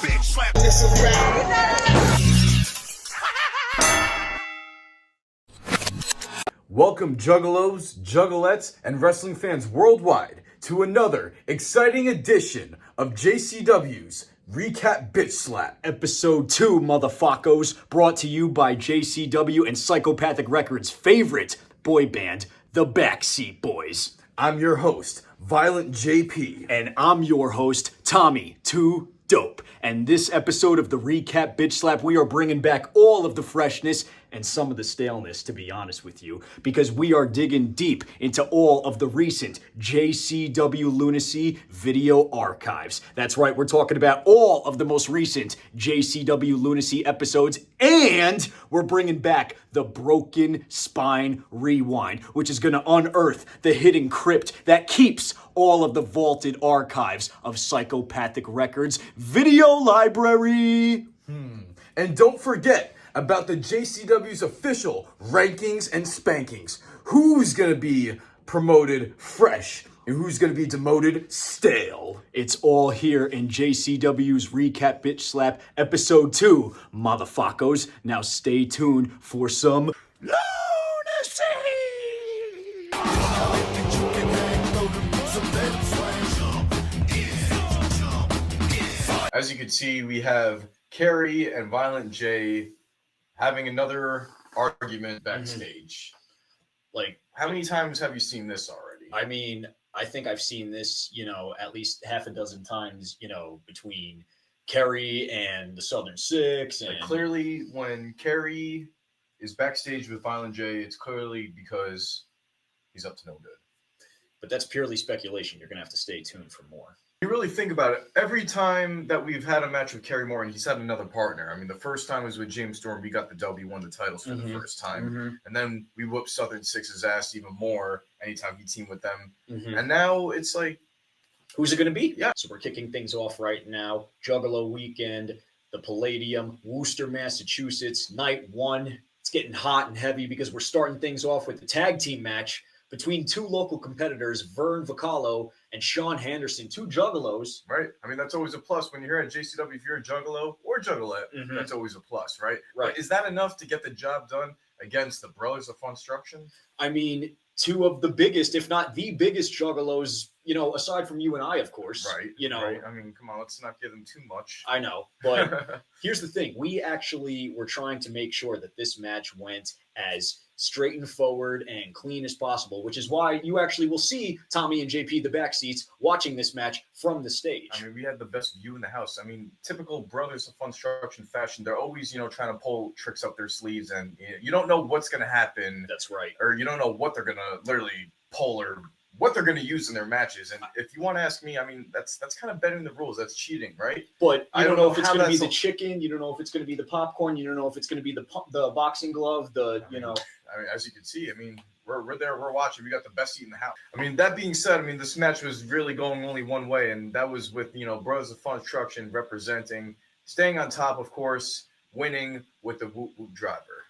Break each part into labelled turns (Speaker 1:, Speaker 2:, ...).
Speaker 1: Bitchslap. This is rap.
Speaker 2: Welcome, juggalos, juggalettes, and wrestling fans worldwide to another exciting edition of JCW's Recap Bitchslap.
Speaker 3: Episode 2, motherfuckos, brought to you by JCW and Psychopathic Records' favorite boy band, the BackSeat Boys.
Speaker 2: I'm your host, Violent JP.
Speaker 3: And I'm your host, Tommy Too Dope. And this episode of the Recap Bitchslap, we are bringing back all of the freshness and some of the staleness, to be honest with you, because we are digging deep into all of the recent JCW Lunacy video archives. That's right, we're talking about all of the most recent JCW Lunacy episodes, and we're bringing back the Broken Spine Rewind, which is going to unearth the hidden crypt that keeps all of the vaulted archives of Psychopathic Records video library.
Speaker 2: And don't forget about the JCW's official rankings and spankings. Who's gonna be promoted fresh and who's gonna be demoted stale?
Speaker 3: It's all here in JCW's Recap Bitchslap Episode 2, motherfuckos. Now stay tuned for some Lunacy!
Speaker 2: As you can see, we have Carrie and Violent J having another argument backstage. Like, how many times have you seen this already?
Speaker 3: I mean, I think I've seen this, at least half a dozen times, between Kerry and the Southern Six. And
Speaker 2: clearly, when Kerry is backstage with Violent J, it's clearly because he's up to no good.
Speaker 3: But that's purely speculation. You're going to have to stay tuned for more.
Speaker 2: You really think about it, every time that we've had a match with Kerry Moore, and he's had another partner. I mean, the first time was with James Storm. We got the W, won the titles for the first time. And then we whooped Southern Six's ass even more anytime he teamed with them. And now it's like,
Speaker 3: who's it going to be?
Speaker 2: Yeah.
Speaker 3: So we're kicking things off right now. Juggalo Weekend, the Palladium, Worcester, Massachusetts, night 1. It's getting hot and heavy because we're starting things off with the tag team match between two local competitors, Vern Vocalo and Sean Henderson, two juggalos.
Speaker 2: Right. I mean, that's always a plus. When you're at JCW, if you're a juggalo or juggalette, that's always a plus, right?
Speaker 3: Right.
Speaker 2: But is that enough to get the job done against the Brothers of Funstruction?
Speaker 3: I mean, two of the biggest, if not the biggest juggalos, aside from you and I, of course.
Speaker 2: Right. Right. I mean, come on, let's not give them too much.
Speaker 3: I know, but here's the thing. We actually were trying to make sure that this match went as straight and forward and clean as possible, which is why you actually will see Tommy and JP, the BackSeatz, watching this match from the stage.
Speaker 2: I mean, we had the best view in the house. I mean, typical Brothers of Funstruction fashion, they're always, trying to pull tricks up their sleeves, and you don't know what's going to happen.
Speaker 3: That's right.
Speaker 2: Or you don't know what they're going to literally pull or what they're going to use in their matches. And if you want to ask me, I mean, that's kind of bending the rules. That's cheating, right?
Speaker 3: But
Speaker 2: I
Speaker 3: don't know if it's
Speaker 2: how
Speaker 3: going to be
Speaker 2: that's
Speaker 3: the chicken. You don't know if it's going to be the popcorn. You don't know if it's going to be the boxing glove.
Speaker 2: I mean, as you can see, I mean, we're there, we're watching. We got the best seat in the house. I mean, that being said, I mean, this match was really going only one way, and that was with, Brothers of Funstruction representing, staying on top, of course, winning with the Woot Woot driver.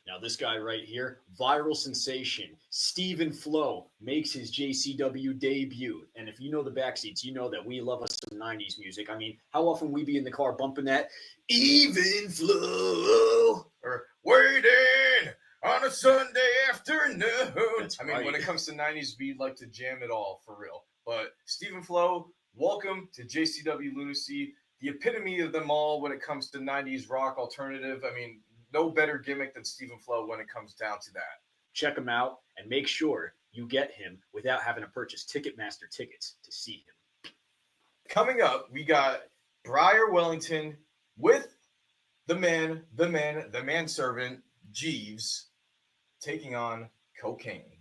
Speaker 3: Now, this guy right here, viral sensation, Stephen Flo, makes his JCW debut. And if you know the BackSeatz, you know that we love us some 90s music. I mean, how often we be in the car bumping that Even Flow
Speaker 2: or Waiting on a Sunday afternoon. I mean,
Speaker 3: right.
Speaker 2: When it comes to 90s, we like to jam it all, for real. But Stephen Flo, welcome to JCW Lunacy, the epitome of them all when it comes to 90s rock alternative. I mean, no better gimmick than Stephen Flo when it comes down to that.
Speaker 3: Check him out and make sure you get him without having to purchase Ticketmaster tickets to see him.
Speaker 2: Coming up, we got Briar Wellington with the manservant, Jeeves, taking on Cocaine.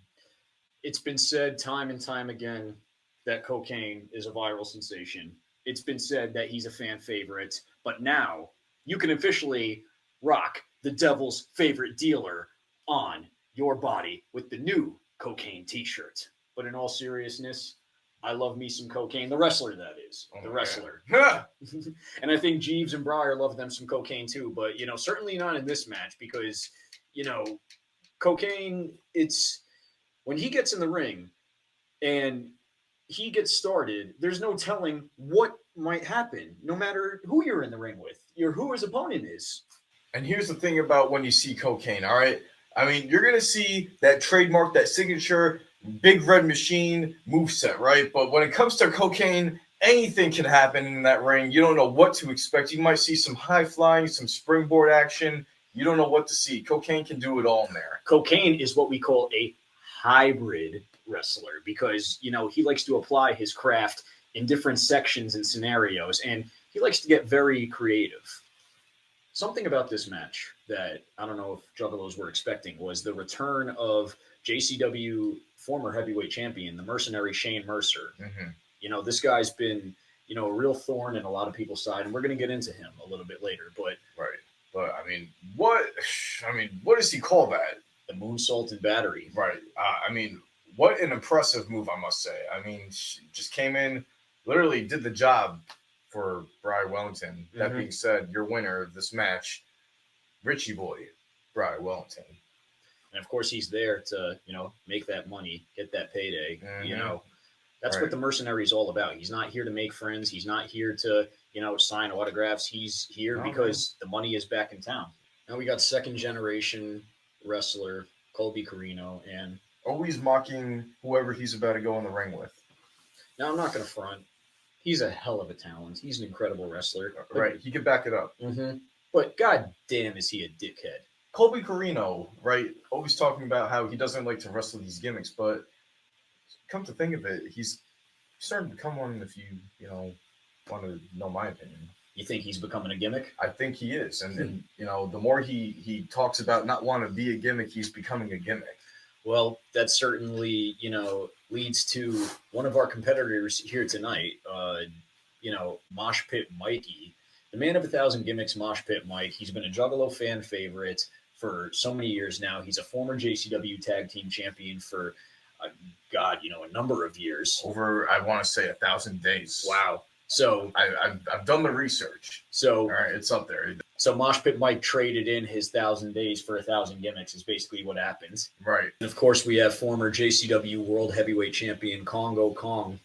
Speaker 3: It's been said time and time again that Cocaine is a viral sensation. It's been said that he's a fan favorite, but now you can officially rock the devil's favorite dealer on your body with the new Cocaine t-shirt. But in all seriousness, I love me some Cocaine. The wrestler, that is. The wrestler. And I think Jeeves and Briar love them some Cocaine too. But, certainly not in this match because, Cocaine, it's when he gets in the ring and he gets started, there's no telling what might happen, no matter who you're in the ring with, or who his opponent is.
Speaker 2: And here's the thing about when you see cocaine, all right? I mean, you're going to see that trademark, that signature, big red machine moveset, right? But when it comes to cocaine, anything can happen in that ring. You don't know what to expect. You might see some high flying, some springboard action. You don't know what to see. Cocaine can do it all in there.
Speaker 3: Cocaine is what we call a hybrid wrestler because, he likes to apply his craft in different sections and scenarios, and he likes to get very creative. Something about this match that I don't know if Juggalos were expecting was the return of JCW former heavyweight champion, the mercenary Shane Mercer.
Speaker 2: Mm-hmm.
Speaker 3: This guy's been, a real thorn in a lot of people's side, and we're going to get into him a little bit later. But
Speaker 2: right. But what does he call that?
Speaker 3: The moonsault and battery.
Speaker 2: Right. What an impressive move, I must say. She just came in, literally did the job for Bri Wellington. That
Speaker 3: Mm-hmm.
Speaker 2: being said, your winner of this match, Richie Boy, Bri Wellington.
Speaker 3: And of course, he's there to, make that money, get that payday.
Speaker 2: Mm-hmm.
Speaker 3: That's
Speaker 2: right.
Speaker 3: what the mercenary is all about. He's not here to make friends. He's not here to, sign autographs. He's here because the money is back in town. Now we got second generation wrestler Colby Corino, and
Speaker 2: always mocking whoever he's about to go in the ring with.
Speaker 3: Now I'm not going to front. He's a hell of a talent. He's an incredible wrestler.
Speaker 2: Right. He could back it up.
Speaker 3: Mm-hmm. But god damn, is he a dickhead.
Speaker 2: Colby Corino, right? Always talking about how he doesn't like to wrestle these gimmicks, but come to think of it, he's starting to become one if you want to know my opinion.
Speaker 3: You think he's becoming a gimmick?
Speaker 2: I think he is. And the more he talks about not wanting to be a gimmick, he's becoming a gimmick.
Speaker 3: Well, that certainly, leads to one of our competitors here tonight, Mosh Pit Mikey, the man of 1,000 gimmicks, Mosh Pit Mike. He's been a Juggalo fan favorite for so many years now. He's a former JCW tag team champion for, a number of years.
Speaker 2: Over, I want to say 1,000 days.
Speaker 3: Wow. So
Speaker 2: I've done the research.
Speaker 3: So
Speaker 2: all right, it's up there.
Speaker 3: So Mosh Pit Mike traded in his 1,000 days for 1,000 gimmicks is basically what happens.
Speaker 2: Right.
Speaker 3: And of course, we have former JCW World Heavyweight Champion Congo Kong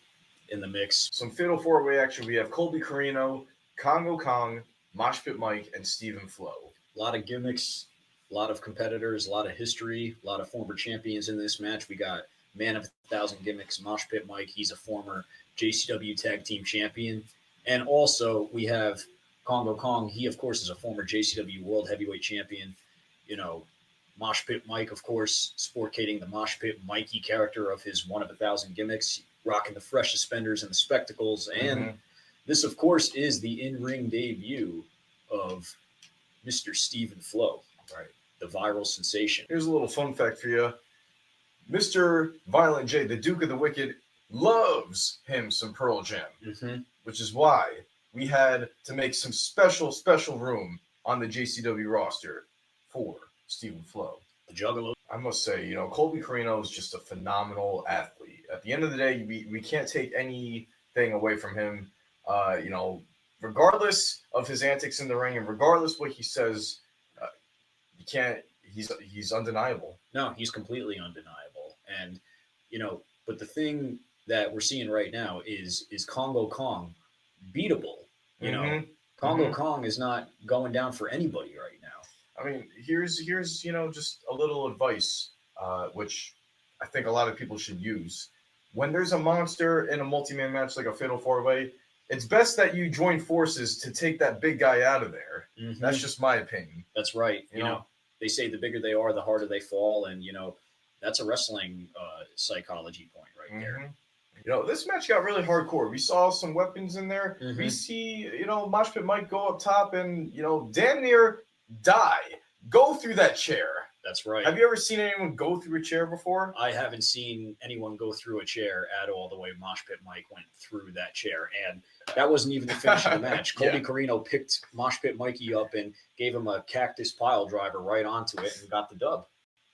Speaker 3: in the mix.
Speaker 2: Some fatal four-way action. We have Colby Corino, Congo Kong, Mosh Pit Mike, and Stephen Flo.
Speaker 3: A lot of gimmicks, a lot of competitors, a lot of history, a lot of former champions in this match. We got man of 1,000 gimmicks, Mosh Pit Mike. He's a former JCW Tag Team Champion. And also we have Congo Kong. He, of course, is a former JCW World Heavyweight Champion. Mosh Pit Mike, of course, sportating the Mosh Pit Mikey character of his one of 1,000 gimmicks, rocking the fresh suspenders and the spectacles. And this, of course, is the in-ring debut of Mr. Stephen Flo,
Speaker 2: right?
Speaker 3: The viral sensation.
Speaker 2: Here's a little fun fact for you. Mr. Violent J, the Duke of the Wicked, loves him some Pearl Jam, which is why we had to make some special room on the JCW roster for Stephen Flo.
Speaker 3: The Juggalo.
Speaker 2: I must say, Colby Corino is just a phenomenal athlete. At the end of the day, we can't take anything away from him. Regardless of his antics in the ring and regardless what he says, you can't. He's undeniable.
Speaker 3: No, he's completely undeniable. And but the thing that we're seeing right now is Congo Kong beatable. Congo Kong is not going down for anybody right now.
Speaker 2: I mean, here's just a little advice, which I think a lot of people should use. When there's a monster in a multi-man match like a Fatal 4-Way, it's best that you join forces to take that big guy out of there. That's just my opinion.
Speaker 3: That's right. You know, they say the bigger they are, the harder they fall. And, that's a wrestling psychology point right there.
Speaker 2: This match got really hardcore. We saw some weapons in there. We see, Mosh Pit Mike go up top and, damn near die. Go through that chair.
Speaker 3: That's right.
Speaker 2: Have you ever seen anyone go through a chair before?
Speaker 3: I haven't seen anyone go through a chair at all the way Mosh Pit Mike went through that chair. And that wasn't even the finish of the match. Colby Corino picked Mosh Pit Mikey up and gave him a cactus pile driver right onto it and got the dub.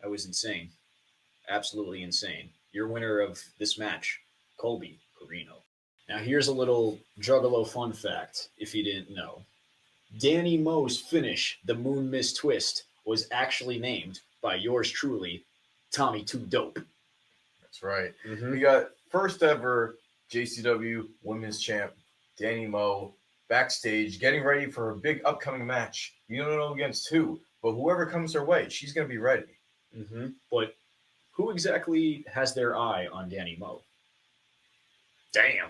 Speaker 3: That was insane. Absolutely insane. Your winner of this match, Colby Corino. Now here's a little Juggalo fun fact, if you didn't know. Danny Moe's finish, the Moon Miss Twist, was actually named by yours truly, Tommy Too Dope.
Speaker 2: That's right. We got first ever JCW Women's Champ Danny Moe backstage getting ready for her big upcoming match. You don't know against who, but whoever comes her way, she's going to be ready.
Speaker 3: But who exactly has their eye on Danny Moe? Damn.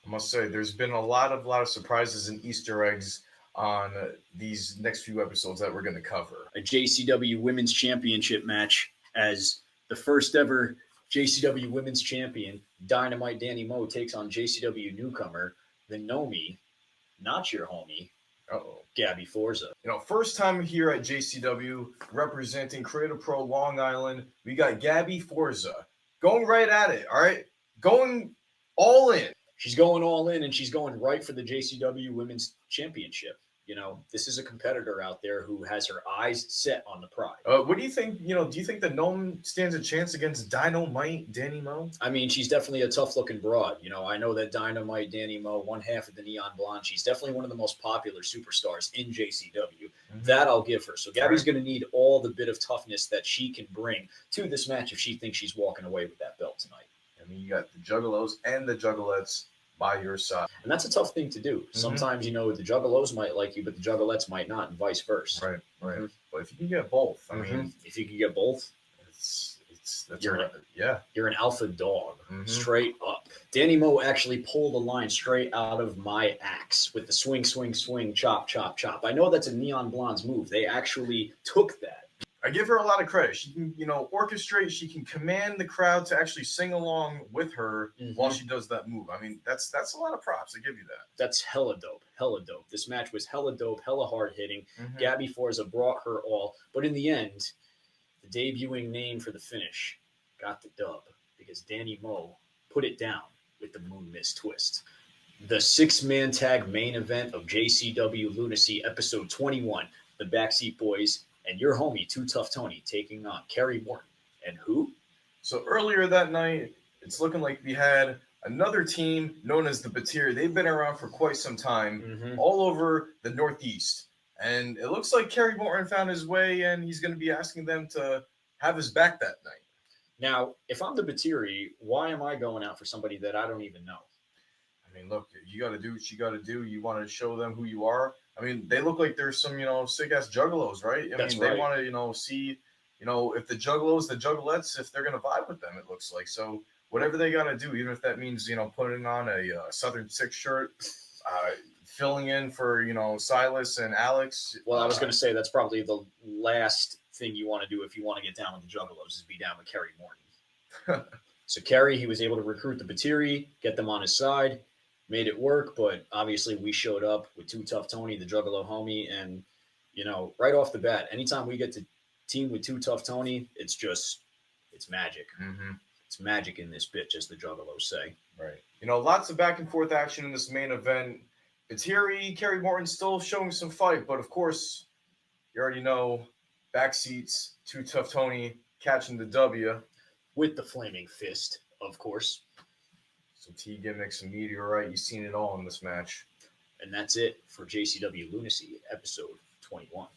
Speaker 2: I must say, there's been a lot of surprises and Easter eggs on these next few episodes that we're going to cover.
Speaker 3: A JCW Women's Championship match as the first ever JCW Women's Champion, Dynamite Danny Moe, takes on JCW newcomer, the Nomi, not your homie, Gabby Forza.
Speaker 2: First time here at JCW representing Creative Pro Long Island, we got Gabby Forza going right at it, all right? Going all in.
Speaker 3: She's going all in, and she's going right for the JCW Women's Championship. This is a competitor out there who has her eyes set on the prize.
Speaker 2: What do you think? Do you think that Gnome stands a chance against Dynamite Danny Moe?
Speaker 3: I mean, she's definitely a tough-looking broad. I know that Dynamite Danny Moe, one half of the Neon Blonde, she's definitely one of the most popular superstars in JCW. That I'll give her. So Gabby's going to need all the bit of toughness that she can bring to this match if she thinks she's walking away with that belt tonight.
Speaker 2: I mean, you got the Juggalos and the Juggalettes by your side.
Speaker 3: And that's a tough thing to do. Sometimes, the Juggalos might like you, but the Juggalettes might not, and vice versa.
Speaker 2: Right. But if you can get both, I mean,
Speaker 3: if you can get both, you're an alpha dog, straight up. Danny Moe actually pulled a line straight out of my axe with the swing, chop, chop, chop. I know that's a Neon Blonde's move. They actually took that.
Speaker 2: I give her a lot of credit. She can, orchestrate. She can command the crowd to actually sing along with her while she does that move. I mean, that's a lot of props. I give you that.
Speaker 3: That's hella dope. This match was hella dope, hella hard hitting. Gabby Forza brought her all, but in the end, the debuting name for the finish got the dub because Danny Moe put it down with the Moon Mist twist. The 6-man tag main event of JCW Lunacy episode 21, the BackSeat Boys and your homie, Too Tough Tony, taking on Kerry Morton. And who?
Speaker 2: So earlier that night, it's looking like we had another team known as the Batteria. They've been around for quite some time, all over the Northeast. And it looks like Kerry Morton found his way, and he's going to be asking them to have his back that night.
Speaker 3: Now, if I'm the Batteria, why am I going out for somebody that I don't even know?
Speaker 2: I mean, look, you got to do what you got to do. You want to show them who you are. I mean, they look like there's some, sick-ass juggalos, right? I mean, they want to, see, if the juggalos, the juggalettes, if they're going to vibe with them, it looks like. So whatever they got to do, even if that means, putting on a Southern Six shirt, filling in for, Silas and Alex.
Speaker 3: Well, I was going to say that's probably the last thing you want to do if you want to get down with the juggalos is be down with Kerry Morton. So Kerry, he was able to recruit the Batteria, get them on his side. Made it work, but obviously we showed up with Too Tough Tony, the Juggalo homie, and right off the bat, anytime we get to team with Too Tough Tony, it's magic. It's magic in this bitch, as the Juggalos say.
Speaker 2: Right. Lots of back and forth action in this main event. Batteria, Kerry Morton still showing some fight, but of course, you already know, BackSeatz, Too Tough Tony catching the W
Speaker 3: with the flaming fist, of course.
Speaker 2: Some T gimmicks, some meteorite. You've seen it all in this match.
Speaker 3: And that's it for JCW Lunacy, episode 21.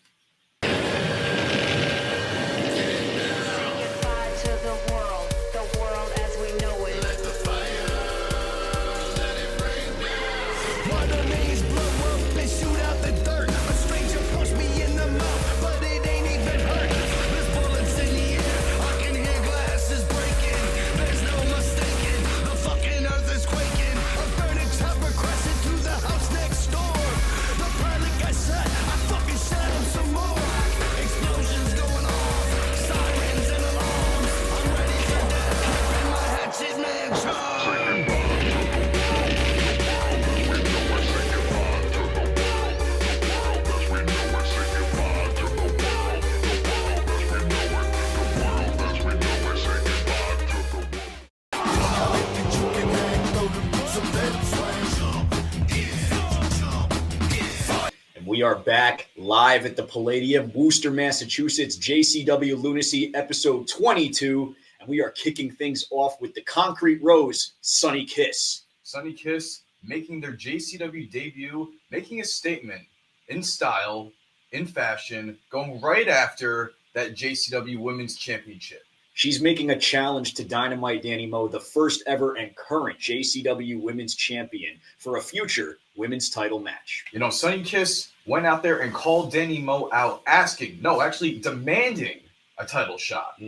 Speaker 3: We are back live at the Palladium, Worcester, Massachusetts, JCW Lunacy, episode 22, and we are kicking things off with the Concrete Rose, Sunny Kiss.
Speaker 2: Sunny Kiss making their JCW debut, making a statement in style, in fashion, going right after that JCW Women's Championship.
Speaker 3: She's making a challenge to Dynamite Danny Mo, the first ever and current JCW Women's Champion, for a future women's title match.
Speaker 2: You know, Sunny Kiss went out there and called Danny Mo out, actually demanding a title shot.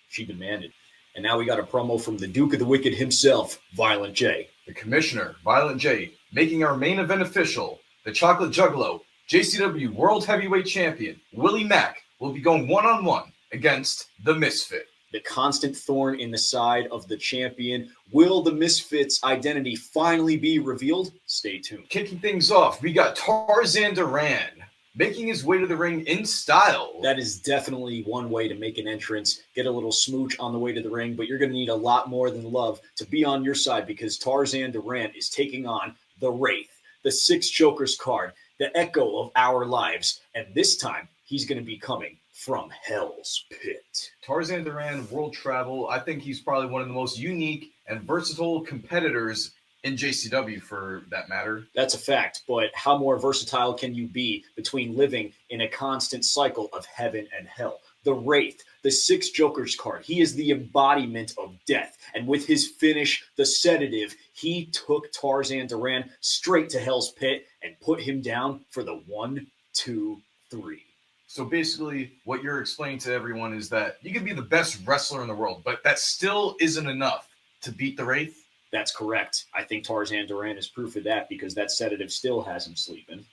Speaker 3: She demanded. And now we got a promo from the Duke of the Wicked himself, Violent J.
Speaker 2: The Commissioner, Violent J, making our main event official. The Chocolate Juggalo, JCW World Heavyweight Champion, Willie Mack, will be going one-on-one against the Misfit.
Speaker 3: The constant thorn in the side of the champion. Will the Misfit's identity finally be revealed? Stay tuned.
Speaker 2: Kicking things off, we got Tarzan Duran making his way to the ring in style.
Speaker 3: That is definitely one way to make an entrance, get a little smooch on the way to the ring, but you're going to need a lot more than love to be on your side, because Tarzan Duran is taking on the Wraith, the Six Jokers card, the echo of our lives, and this time he's going to be coming from Hell's Pit.
Speaker 2: Tarzan Duran, world travel. I think he's probably one of the most unique and versatile competitors in JCW, for that matter.
Speaker 3: That's a fact, but how more versatile can you be between living in a constant cycle of heaven and hell? The Wraith, the Six Jokers card, he is the embodiment of death, and with his finish, the Sedative, he took Tarzan Duran straight to Hell's Pit and put him down for the 1, 2, 3.
Speaker 2: So basically, what you're explaining to everyone is that you can be the best wrestler in the world, but that still isn't enough to beat the Wraith?
Speaker 3: That's correct. I think Tarzan Duran is proof of that, because that Sedative still has him sleeping.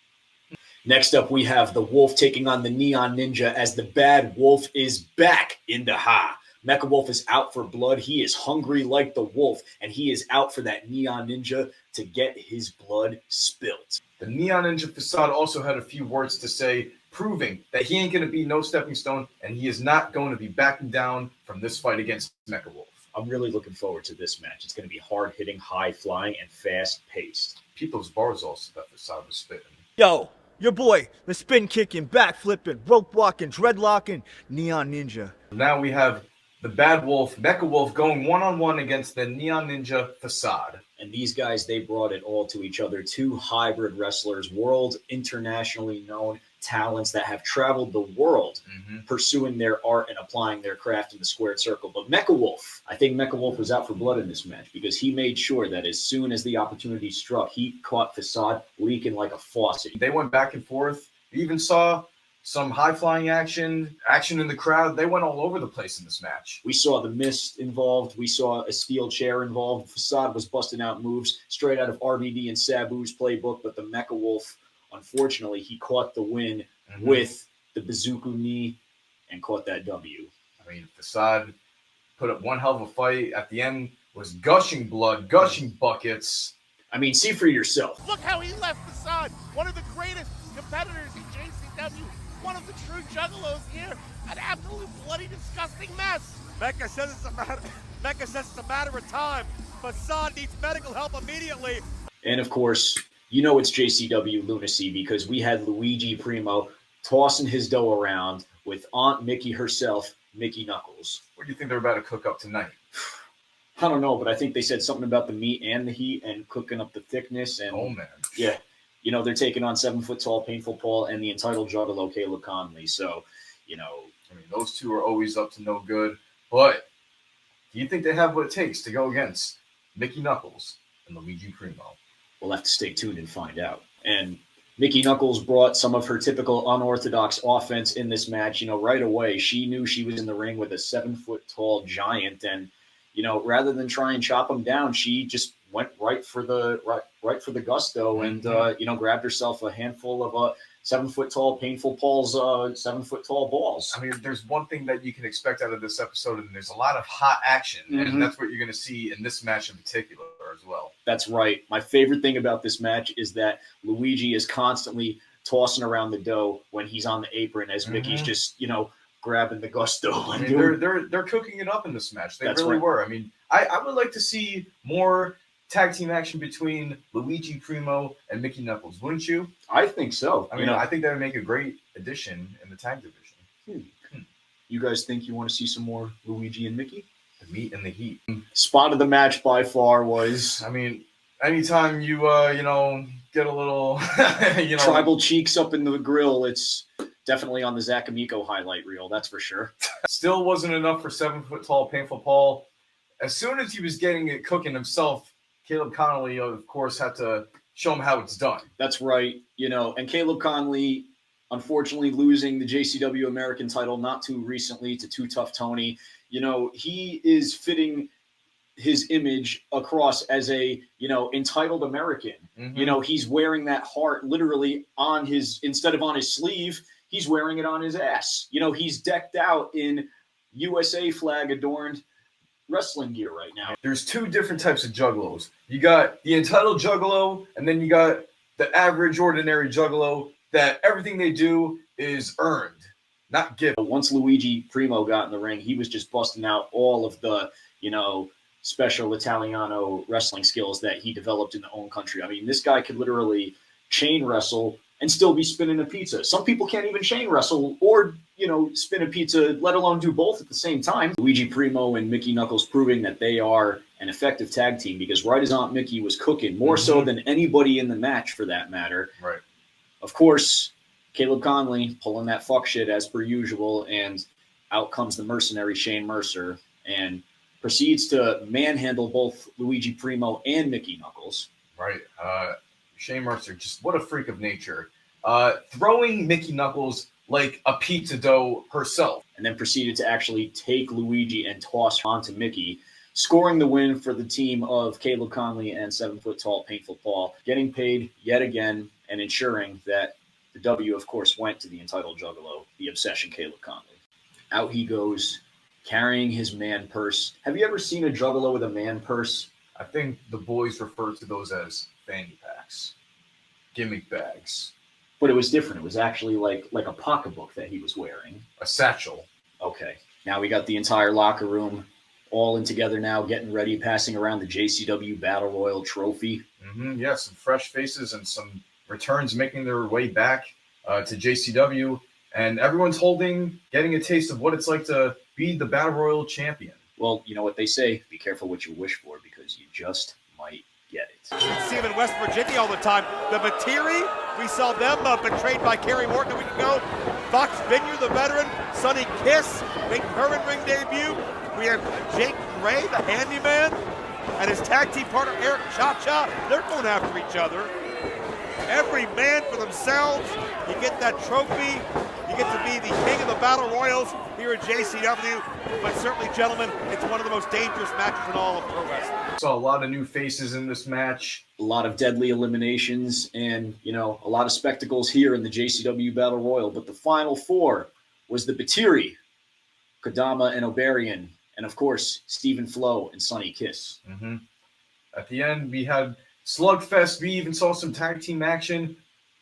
Speaker 3: Next up, we have the Wolf taking on the Neon Ninja, as the Bad Wolf is back in the Ha. Mecha Wolf is out for blood. He is hungry like the wolf, and he is out for that Neon Ninja to get his blood spilt.
Speaker 2: The Neon Ninja Facade also had a few words to say, proving that he ain't going to be no stepping stone, and he is not going to be backing down from this fight against Mecha Wolf.
Speaker 3: I'm really looking forward to this match. It's going to be hard-hitting, high-flying, and fast-paced.
Speaker 2: People's bars also that Facade was spitting.
Speaker 4: Yo, your boy, the spin kicking, back flipping, rope walking, dreadlocking, Neon Ninja.
Speaker 2: Now we have the Bad Wolf, Mecha Wolf, going one-on-one against the Neon Ninja Facade.
Speaker 3: And these guys, they brought it all to each other. Two hybrid wrestlers, world internationally known talents that have traveled the world pursuing their art and applying their craft in the squared circle. But Mecha Wolf, I think Mecha Wolf was out for blood in this match, because he made sure that as soon as the opportunity struck, he caught Facade leaking like a faucet.
Speaker 2: They went back and forth. We even saw some high-flying action in the crowd. They went all over the place in this match.
Speaker 3: We saw the Mist involved. We saw a steel chair involved. Facade was busting out moves straight out of RVD and Sabu's playbook, but the Mecha Wolf, unfortunately, he caught the win with the bazooka knee and caught that W.
Speaker 2: I mean, Facade put up one hell of a fight. At the end, was gushing blood, gushing buckets.
Speaker 3: I mean, see for yourself.
Speaker 1: Look how he left Facade, one of the greatest competitors in JCW, one of the true juggalos here, an absolute bloody disgusting mess.
Speaker 4: Mecca says it's a matter of time. Facade needs medical help immediately.
Speaker 3: And of course, you know it's JCW Lunacy, because we had Luigi Primo tossing his dough around with Aunt Mickey herself, Mickey Knuckles.
Speaker 2: What do you think they're about to cook up tonight?
Speaker 3: I don't know, but I think they said something about the meat and the heat and cooking up the thickness. And
Speaker 2: oh, man.
Speaker 3: Yeah. You know, they're taking on 7-foot-tall Painful Paul and the entitled Juggalo Caleb Conley. So, you know.
Speaker 2: I mean, those two are always up to no good. But do you think they have what it takes to go against Mickey Knuckles and Luigi Primo?
Speaker 3: We'll have to stay tuned and find out. And Mickey Knuckles brought some of her typical unorthodox offense in this match. You know, right away, she knew she was in the ring with a 7-foot-tall giant. And, you know, rather than try and chop him down, she just went right for the gusto and, you know, grabbed herself a handful of 7-foot-tall Painful Paul's 7-foot-tall balls.
Speaker 2: I mean, there's one thing that you can expect out of this episode, and there's a lot of hot action. And that's what you're going to see in this match in particular as well.
Speaker 3: That's right. My favorite thing about this match is that Luigi is constantly tossing around the dough when he's on the apron, as Mickey's just, you know, grabbing the gusto.
Speaker 2: I mean, they're cooking it up in this match. They really were. I mean, I would like to see more tag team action between Luigi Primo and Mickey Knuckles, wouldn't you?
Speaker 3: I think so.
Speaker 2: I mean, I think that would make a great addition in the tag division.
Speaker 3: You guys think you want to see some more Luigi and Mickey?
Speaker 2: The meat and the heat.
Speaker 3: Spot of the match by far was...
Speaker 2: I mean, anytime you, you know, get a little, you know...
Speaker 3: Tribal cheeks up in the grill, it's Definitely on the Zach Amico highlight reel, that's for sure.
Speaker 2: Still wasn't enough for 7-foot-tall Painful Paul. As soon as he was getting it cooking himself, Caleb Connolly, of course, had to show him how it's done.
Speaker 3: That's right. And Caleb Conley, unfortunately, losing the JCW American title not too recently to Too Tough Tony. He is fitting his image across as a, entitled American.
Speaker 2: Mm-hmm.
Speaker 3: He's wearing that heart literally instead of on his sleeve, he's wearing it on his ass. He's decked out in USA flag adorned wrestling gear right now.
Speaker 2: There's two different types of juggalos. You got the entitled juggalo, and then you got the average, ordinary juggalo that everything they do is earned, not given.
Speaker 3: Once Luigi Primo got in the ring, he was just busting out all of the, special Italiano wrestling skills that he developed in the own country. I mean, this guy could literally chain wrestle and still be spinning a pizza. Some people can't even chain wrestle or, spin a pizza, let alone do both at the same time. Luigi Primo and Mickey Knuckles proving that they are an effective tag team, because right as Aunt Mickey was cooking, more so than anybody in the match for that matter.
Speaker 2: Right.
Speaker 3: Of course, Caleb Conley pulling that fuck shit as per usual, and out comes the mercenary Shane Mercer and proceeds to manhandle both Luigi Primo and Mickey Knuckles.
Speaker 2: Right. Shane Mercer, just what a freak of nature. Throwing Mickey Knuckles like a pizza dough herself.
Speaker 3: And then proceeded to actually take Luigi and toss onto Mickey, scoring the win for the team of Caleb Conley and 7-foot-tall Painful Paul, getting paid yet again and ensuring that the W, of course, went to the entitled juggalo, the obsession Caleb Conley. Out he goes, carrying his man purse. Have you ever seen a juggalo with a man purse?
Speaker 2: I think the boys refer to those as fanny packs, gimmick bags.
Speaker 3: But it was different. It was actually like a pocketbook that he was wearing.
Speaker 2: A satchel.
Speaker 3: Okay. Now we got the entire locker room all in together now, getting ready, passing around the JCW Battle Royal trophy.
Speaker 2: Mm-hmm. Yeah, some fresh faces and some returns making their way back to JCW. And everyone's getting a taste of what it's like to be the Battle Royal champion.
Speaker 3: Well, you know what they say, be careful what you wish for, because you just might get it.
Speaker 1: You can see him in West Virginia all the time. The Materi, we saw them betrayed by Kerry Morton a week ago. Fox Vineyard, the veteran. Sonny Kiss, making her in-ring debut. We have Jake Gray, the handyman, and his tag team partner, Eric Cha-Cha. They're going after each other. Every man for themselves. You get that trophy. You get to be the king of the Battle Royals here at JCW. But certainly, gentlemen, it's one of the most dangerous matches in all of pro wrestling.
Speaker 2: Saw a lot of new faces in this match.
Speaker 3: A lot of deadly eliminations and, a lot of spectacles here in the JCW Battle Royal. But the final four was the Batiri, Kodama and Oberian, and, of course, Stephen Flo and Sonny Kiss.
Speaker 2: Mm-hmm. At the end, we had Slugfest. We even saw some tag team action.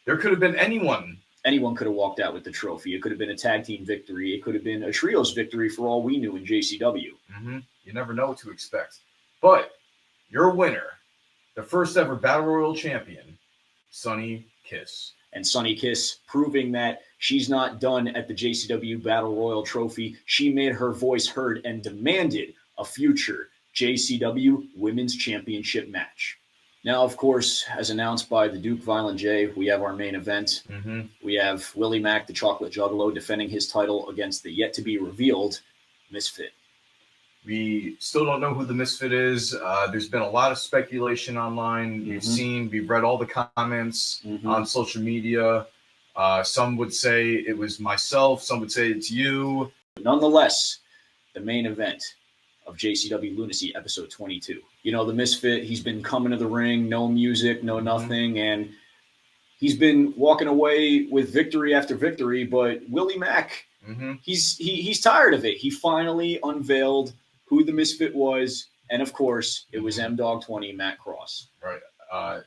Speaker 2: There could have been anyone.
Speaker 3: Anyone could have walked out with the trophy. It could have been a tag team victory. It could have been a trios victory for all we knew in JCW.
Speaker 2: Mm-hmm. You never know what to expect. But your winner, the first ever Battle Royal champion, Sonny Kiss.
Speaker 3: And Sonny Kiss proving that she's not done at the JCW Battle Royal trophy. She made her voice heard and demanded a future JCW Women's Championship match. Now, of course, as announced by the Duke Violent J, we have our main event.
Speaker 2: Mm-hmm.
Speaker 3: We have Willie Mack, the Chocolate Juggalo, defending his title against the yet-to-be-revealed Misfit.
Speaker 2: We still don't know who the Misfit is. There's been a lot of speculation online. We've read all the comments on social media. Some would say it was myself. Some would say it's you.
Speaker 3: Nonetheless, the main event of JCW Lunacy episode 22. The Misfit, he's been coming to the ring, no music, no nothing, and he's been walking away with victory after victory, but Willie Mack, he's tired of it. He finally unveiled who the Misfit was, and of course, it was M-Dog 20, Matt Cross.
Speaker 2: Right.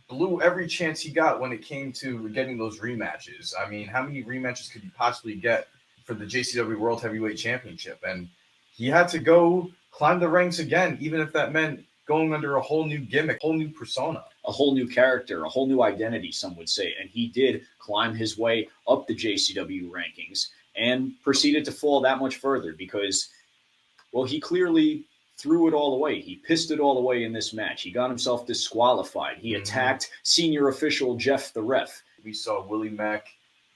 Speaker 2: Blew every chance he got when it came to getting those rematches. I mean, how many rematches could you possibly get for the JCW World Heavyweight Championship? And he had to go climb the ranks again, even if that meant going under a whole new gimmick, whole new persona.
Speaker 3: A whole new character, a whole new identity, some would say. And he did climb his way up the JCW rankings and proceeded to fall that much further because, well, he clearly threw it all away. He pissed it all away in this match. He got himself disqualified. He attacked senior official Jeff the Ref.
Speaker 2: We saw Willie Mack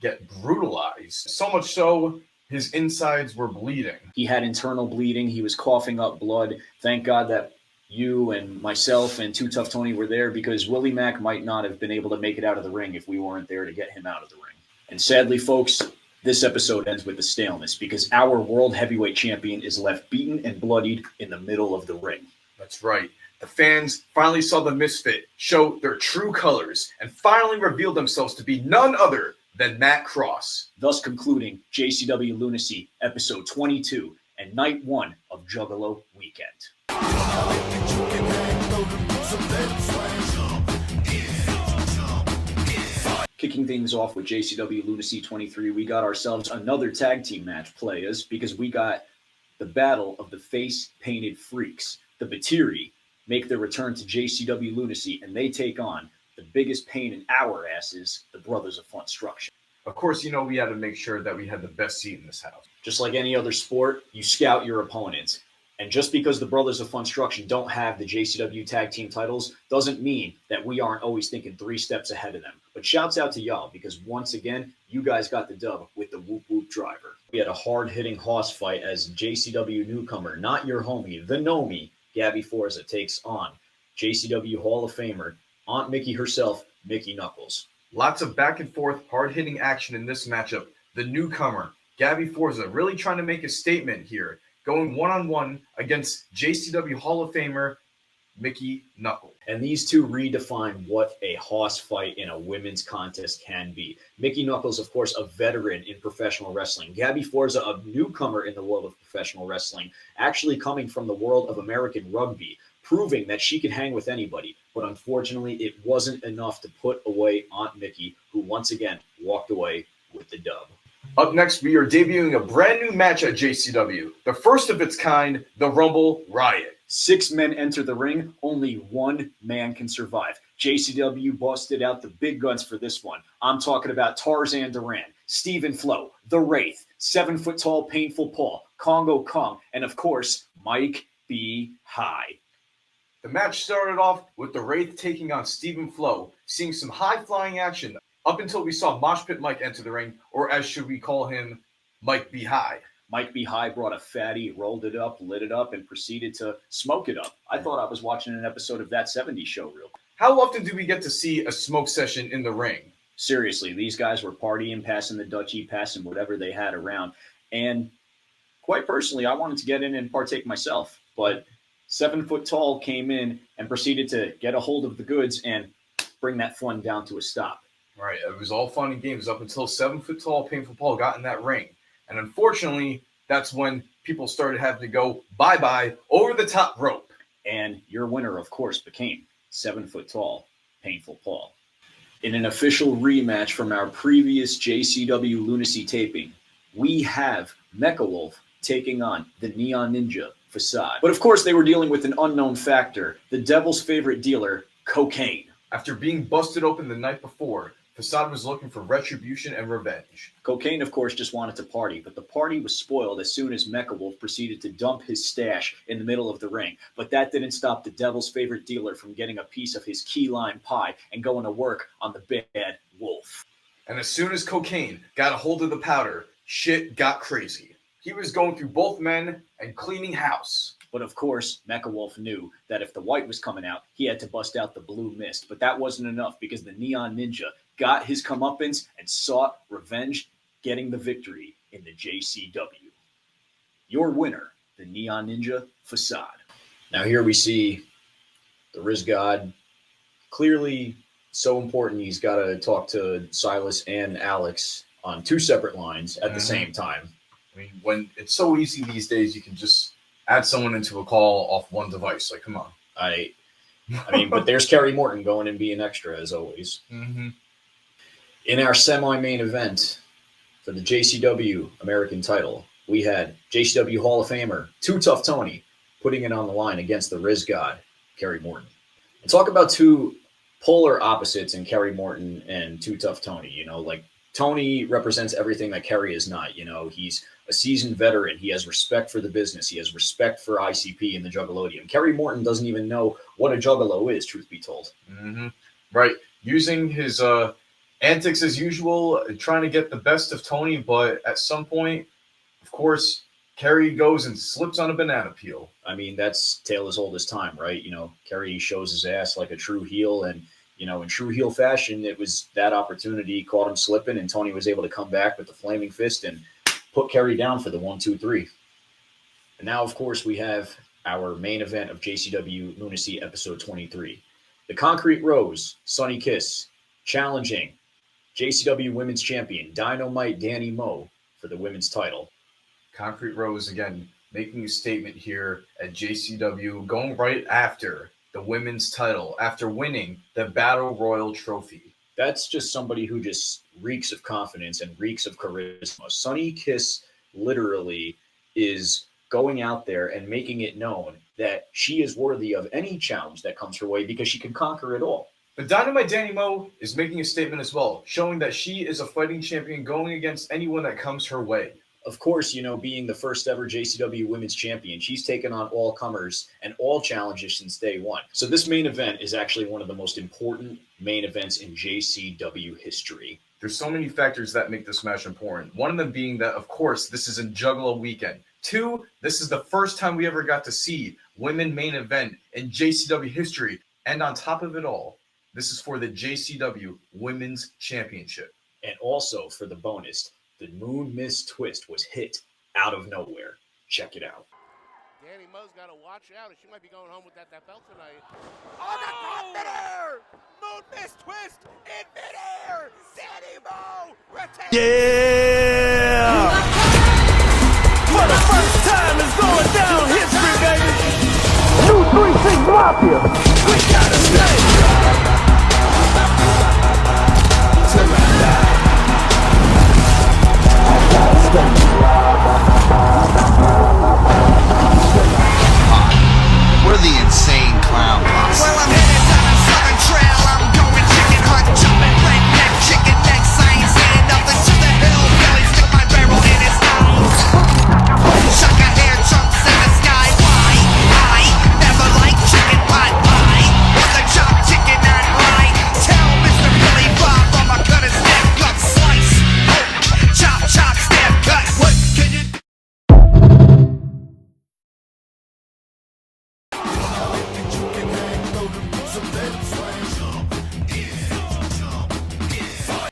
Speaker 2: get brutalized. So much so, his insides were bleeding.
Speaker 3: He had internal bleeding. He was coughing up blood. Thank God that you and myself and Too Tough Tony were there, because Willie Mack might not have been able to make it out of the ring if we weren't there to get him out of the ring. And sadly, folks, this episode ends with the staleness because our world heavyweight champion is left beaten and bloodied in the middle of the ring.
Speaker 2: That's right. The fans finally saw the Misfit show their true colors and finally revealed themselves to be none other than Matt Cross.
Speaker 3: Thus concluding JCW Lunacy, episode 22 and night 1 of Juggalo Weekend. Kicking things off with JCW Lunacy 23, we got ourselves another tag team match, players, because we got the battle of the face-painted freaks. The Batiri make their return to JCW Lunacy, and they take on the biggest pain in our asses, the Brothers of Funstruction.
Speaker 2: Of course, you know we had to make sure that we had the best seat in this house.
Speaker 3: Just like any other sport, you scout your opponents. And just because the Brothers of Funstruction don't have the JCW tag team titles doesn't mean that we aren't always thinking 3 steps ahead of them. But shouts out to y'all, because once again, you guys got the dub with the Whoop Whoop driver. We had a hard-hitting hoss fight as JCW newcomer, not your homie, the Nomi, Gabby Forza takes on JCW Hall of Famer, Aunt Mickey herself, Mickey Knuckles.
Speaker 2: Lots of back and forth, hard-hitting action in this matchup. The newcomer, Gabby Forza, really trying to make a statement here, going one-on-one against JCW Hall of Famer Mickey Knuckles.
Speaker 3: And these two redefine what a hoss fight in a women's contest can be. Mickey Knuckles, of course, a veteran in professional wrestling. Gabby Forza, a newcomer in the world of professional wrestling, actually coming from the world of American rugby, proving that she could hang with anybody. But unfortunately, it wasn't enough to put away Aunt Mickey, who once again walked away with the dub.
Speaker 2: Up next, we are debuting a brand new match at JCW. The first of its kind, the Rumble Riot.
Speaker 3: 6 men enter the ring. Only 1 man can survive. JCW busted out the big guns for this one. I'm talking about Tarzan Duran, Stephen Flo, The Wraith, 7-foot-tall Painful Paul, Congo Kong, and of course, Mike B. High.
Speaker 2: The match started off with The Wraith taking on Stephen Flo, seeing some high-flying action up until we saw Mosh Pit Mike enter the ring, or as should we call him, Mike B. High.
Speaker 3: Mike B. High brought a fatty, rolled it up, lit it up, and proceeded to smoke it up. I thought I was watching an episode of That 70s Show real quick.
Speaker 2: How often do we get to see a smoke session in the ring?
Speaker 3: Seriously, these guys were partying, passing the Dutchie, passing whatever they had around. And quite personally, I wanted to get in and partake myself. But 7 foot tall came in and proceeded to get a hold of the goods and bring that fun down to a stop.
Speaker 2: Right, it was all fun and games up until 7 foot tall Painful Paul got in that ring. And unfortunately, that's when people started having to go bye-bye over the top rope.
Speaker 3: And your winner, of course, became 7 foot tall Painful Paul. In an official rematch from our previous JCW Lunacy taping, we have Mecha Wolf taking on the Neon Ninja Facade. But of course, they were dealing with an unknown factor, the devil's favorite dealer, cocaine.
Speaker 2: After being busted open the night before, Facade was looking for retribution and revenge.
Speaker 3: Cocaine, of course, just wanted to party, but the party was spoiled as soon as Mecha Wolf proceeded to dump his stash in the middle of the ring. But that didn't stop the devil's favorite dealer from getting a piece of his key lime pie and going to work on the bad wolf.
Speaker 2: And as soon as Cocaine got a hold of the powder, shit got crazy. He was going through both men and cleaning house.
Speaker 3: But of course, Mecha Wolf knew that if the white was coming out, he had to bust out the blue mist. But that wasn't enough because the Neon Ninja got his comeuppance and sought revenge, getting the victory in the JCW. Your winner, the Neon Ninja Facade. Now here we see the Riz God, clearly so important he's got to talk to Silas and Alex on 2 separate lines at the same time.
Speaker 2: I mean, when it's so easy these days, you can just add someone into a call off one device. Like, come on.
Speaker 3: I mean, but there's Kerry Morton going and being extra as always.
Speaker 2: Mm-hmm.
Speaker 3: In our semi-main event for the JCW American title, we had JCW Hall of Famer, Too Tough Tony, putting it on the line against the Riz God, Kerry Morton. And talk about 2 polar opposites in Kerry Morton and Too Tough Tony. You know, like Tony represents everything that Kerry is not. You know, he's a seasoned veteran. He has respect for the business. He has respect for ICP and the Juggalodium. Kerry Morton doesn't even know what a Juggalo is, truth be told.
Speaker 2: Mm-hmm. Right. Using his Antics as usual, trying to get the best of Tony, but at some point, of course, Kerry goes and slips on a banana peel.
Speaker 3: I mean, that's tale as old as time, right? Kerry shows his ass like a true heel, and in true heel fashion, it was that opportunity caught him slipping, and Tony was able to come back with the flaming fist and put Kerry down for the 1-2-3. And now, of course, we have our main event of JCW Lunacy episode 23. The Concrete Rose, Sunny Kiss, challenging JCW Women's Champion Dynamite Danny Moe for the women's title.
Speaker 2: Concrete Rose, again, making a statement here at JCW, going right after the women's title after winning the Battle Royal trophy.
Speaker 3: That's just somebody who just reeks of confidence and reeks of charisma. Sunny Kiss literally is going out there and making it known that she is worthy of any challenge that comes her way because she can conquer it all.
Speaker 2: But Dynamite Danny Moe is making a statement as well, showing that she is a fighting champion going against anyone that comes her way.
Speaker 3: Of course, being the first ever JCW Women's Champion, she's taken on all comers and all challenges since day one. So this main event is actually one of the most important main events in JCW history.
Speaker 2: There's so many factors that make this match important. One of them being that, of course, this is a Juggalo weekend. 2, this is the first time we ever got to see women main event in JCW history. And on top of it all, this is for the JCW Women's Championship.
Speaker 3: And also for the bonus, the Moon Mist Twist was hit out of nowhere. Check it out.
Speaker 5: Danny Moe's got to watch out. She might be going home with that belt tonight.
Speaker 1: On the top midair! Moon Mist Twist in midair! Danny Moe retains.
Speaker 4: Yeah! For the first time, it's going down history, baby. New 3-6 Mafia. We gotta stay. Till I die.
Speaker 6: We're the insane clown posse.
Speaker 7: Well, I'm headed down a southern trail. I'm going chicken hunt, jumping redneck chicken necks. I ain't saying nothing to the hillbilly. Stick my barrel in his eye. Chuck a hair chunks in the sky. Why? I never liked chicken pot pie. Want the chopped chicken not right? Tell Mr. Billy Bob I'ma cut his neck, gut slice. Chop, chop, stab, cut. What can you do?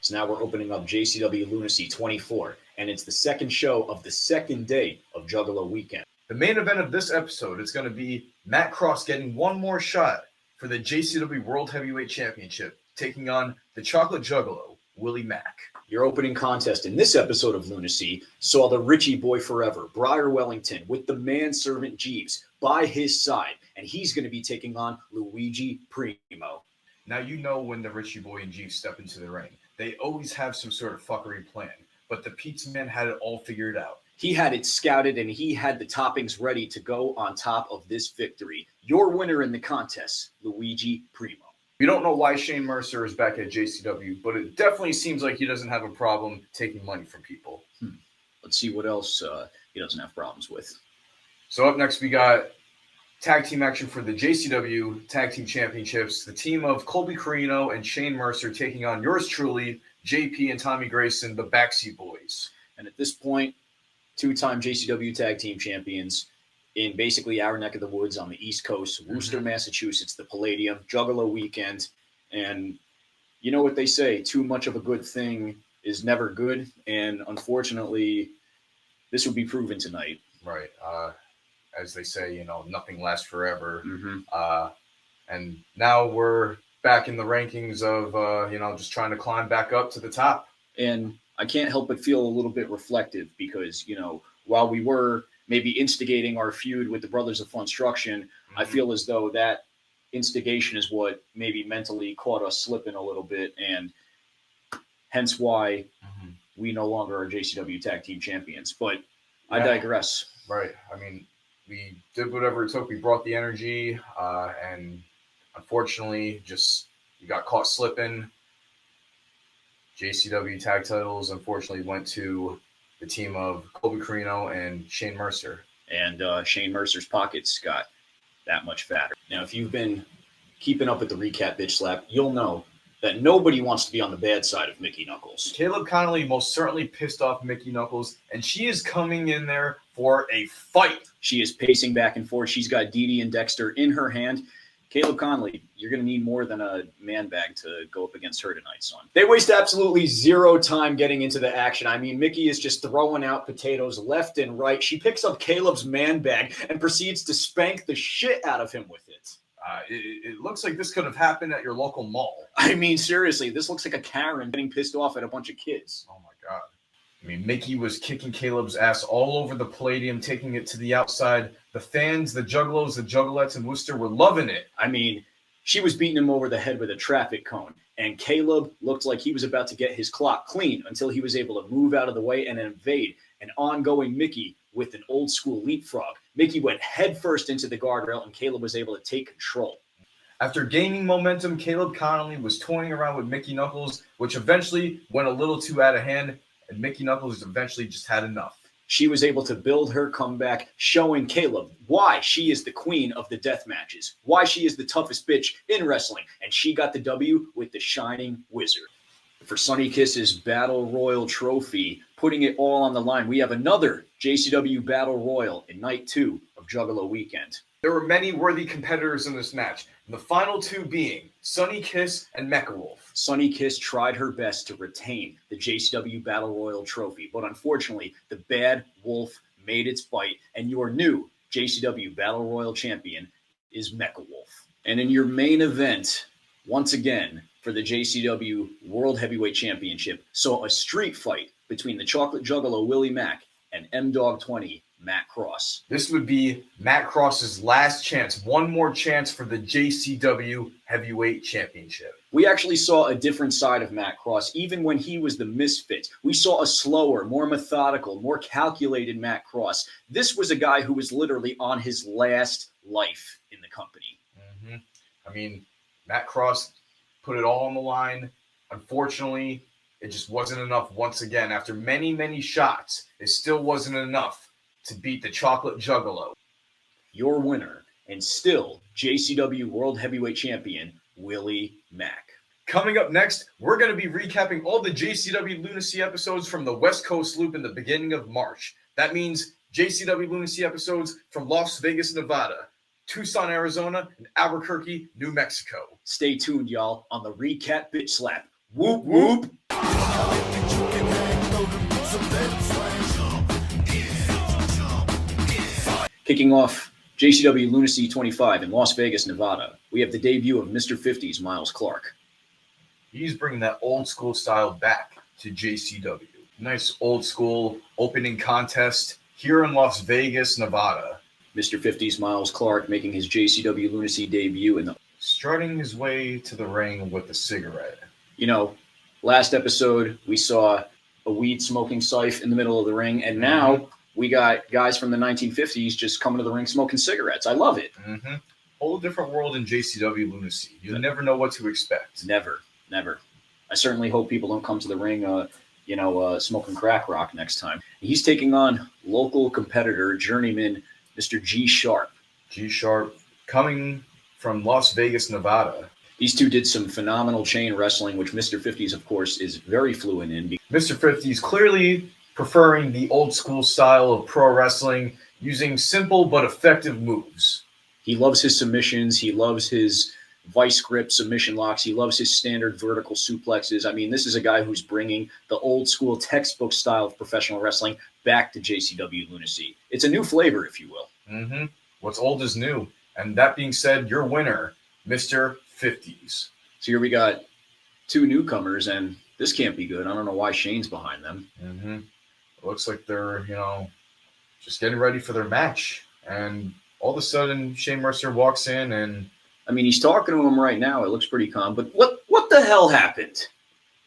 Speaker 3: So now we're opening up JCW Lunacy 24, and it's the second show of the second day of Juggalo Weekend.
Speaker 2: The main event of this episode is going to be Matt Cross getting one more shot for the JCW World Heavyweight Championship, taking on the Chocolate Juggalo, Willie Mack.
Speaker 3: Your opening contest in this episode of Lunacy saw the Richie Boy Forever, Briar Wellington, with the manservant Jeeves by his side, and he's going to be taking on Luigi Primo.
Speaker 2: Now you know when the Richie Boy and Jeeves step into the ring, they always have some sort of fuckery plan, but the Pizza Man had it all figured out.
Speaker 3: He had it scouted, and he had the toppings ready to go on top of this victory. Your winner in the contest, Luigi Primo.
Speaker 2: We don't know why Shane Mercer is back at JCW, but it definitely seems like he doesn't have a problem taking money from people.
Speaker 3: Let's see what else he doesn't have problems with.
Speaker 2: So up next, we got tag team action for the JCW Tag Team Championships. The team of Colby Carino and Shane Mercer taking on yours truly, JP and Tommy Grayson, the BackSeat Boys.
Speaker 3: And at this point, two-time JCW Tag Team Champions in basically our neck of the woods on the East Coast, Worcester, Massachusetts, the Palladium, Juggalo Weekend. And you know what they say, too much of a good thing is never good. And unfortunately, this will be proven tonight.
Speaker 2: Right. As they say, nothing lasts forever. And now we're back in the rankings of, just trying to climb back up to the top.
Speaker 3: And I can't help but feel a little bit reflective because, while we were maybe instigating our feud with the Brothers of Funstruction, I feel as though that instigation is what maybe mentally caught us slipping a little bit, and hence why we no longer are JCW Tag Team Champions. But I digress.
Speaker 2: Right. I mean, we did whatever it took. We brought the energy, and unfortunately, we got caught slipping. JCW tag titles, unfortunately, went to the team of Colby Carino and Shane Mercer.
Speaker 3: And Shane Mercer's pockets got that much fatter. Now, if you've been keeping up with the recap Bitch Slap, you'll know that nobody wants to be on the bad side of Mickey Knuckles.
Speaker 2: Caleb Connolly most certainly pissed off Mickey Knuckles, and she is coming in there for a fight.
Speaker 3: She is pacing back and forth. She's got Dee Dee and Dexter in her hand. Caleb Conley, you're going to need more than a man bag to go up against her tonight, son. They waste absolutely zero time getting into the action. I mean, Mickey is just throwing out potatoes left and right. She picks up Caleb's man bag and proceeds to spank the shit out of him with it.
Speaker 2: It looks like this could have happened at your local mall.
Speaker 3: I mean, seriously, this looks like a Karen getting pissed off at a bunch of kids.
Speaker 2: Oh, my God. I mean, Mickey was kicking Caleb's ass all over the Palladium, taking it to the outside. The fans, the Juggalos, the Juggalettes in Worcester were loving it.
Speaker 3: I mean, she was beating him over the head with a traffic cone, and Caleb looked like he was about to get his clock clean until he was able to move out of the way and evade an ongoing Mickey with an old school leapfrog. Mickey went headfirst into the guardrail, and Caleb was able to take control.
Speaker 2: After gaining momentum, Caleb Connolly was toying around with Mickey Knuckles, which eventually went a little too out of hand, and Mickey Knuckles eventually just had enough.
Speaker 3: She was able to build her comeback, showing Caleb why she is the queen of the death matches, why she is the toughest bitch in wrestling, and she got the W with the Shining Wizard. For Sunny Kiss's Battle Royal trophy, putting it all on the line, we have another JCW Battle Royal in Night 2 of Juggalo Weekend.
Speaker 2: There were many worthy competitors in this match, the final two being Sunny Kiss and Mecha Wolf.
Speaker 3: Sunny Kiss tried her best to retain the JCW Battle Royal trophy, but unfortunately, the Bad Wolf made its bite, and your new JCW Battle Royal champion is Mecha Wolf. And in your main event, once again, for the JCW World Heavyweight Championship, saw a street fight between the Chocolate Juggalo Willie Mack and M-Dog 20 Matt Cross.
Speaker 2: This would be Matt Cross's last chance, one more chance for the JCW Heavyweight Championship.
Speaker 3: We actually saw a different side of Matt Cross, even when he was the misfit. We saw a slower, more methodical, more calculated Matt Cross. This was a guy who was literally on his last life in the company.
Speaker 2: Mm-hmm. I mean, Matt Cross put it all on the line. Unfortunately, it just wasn't enough once again. After many, many shots, it still wasn't enough to beat the Chocolate Juggalo.
Speaker 3: Your winner, and still JCW World Heavyweight Champion, Willie Mack.
Speaker 2: Coming up next, we're going to be recapping all the JCW Lunacy episodes from the West Coast Loop in the beginning of March. That means JCW Lunacy episodes from Las Vegas, Nevada, Tucson, Arizona, and Albuquerque, New Mexico.
Speaker 3: Stay tuned, y'all, on the Recap Bitchslap. Whoop, whoop. Kicking off JCW Lunacy 25 in Las Vegas, Nevada, we have the debut of Mr. 50's Miles Clark.
Speaker 2: He's bringing that old school style back to JCW. Nice old school opening contest here in Las Vegas, Nevada.
Speaker 3: Mr. 50's Miles Clark making his JCW Lunacy debut in the...
Speaker 2: Starting his way to the ring with a cigarette.
Speaker 3: You know, last episode we saw a weed smoking Syph in the middle of the ring, and now we got guys from the 1950s just coming to the ring smoking cigarettes. I love it.
Speaker 2: Mm-hmm. Whole different world in JCW Lunacy. You never know what to expect.
Speaker 3: Never. I certainly hope people don't come to the ring, smoking crack rock next time. He's taking on local competitor, journeyman, Mr. G Sharp.
Speaker 2: G Sharp coming from Las Vegas, Nevada.
Speaker 3: These two did some phenomenal chain wrestling, which Mr. 50's, of course, is very fluent in.
Speaker 2: Mr. 50's clearly preferring the old school style of pro wrestling, using simple but effective moves.
Speaker 3: He loves his submissions. He loves his vice grip submission locks. He loves his standard vertical suplexes. I mean, this is a guy who's bringing the old school textbook style of professional wrestling back to JCW Lunacy. It's a new flavor, if you will.
Speaker 2: Mm-hmm. What's old is new. And that being said, your winner, Mr. 50's.
Speaker 3: So here we got two newcomers, and this can't be good. I don't know why Shane's behind them.
Speaker 2: Mm-hmm. It looks like they're, just getting ready for their match. And all of a sudden, Shane Mercer walks in and...
Speaker 3: I mean, he's talking to him right now. It looks pretty calm. But what the hell happened?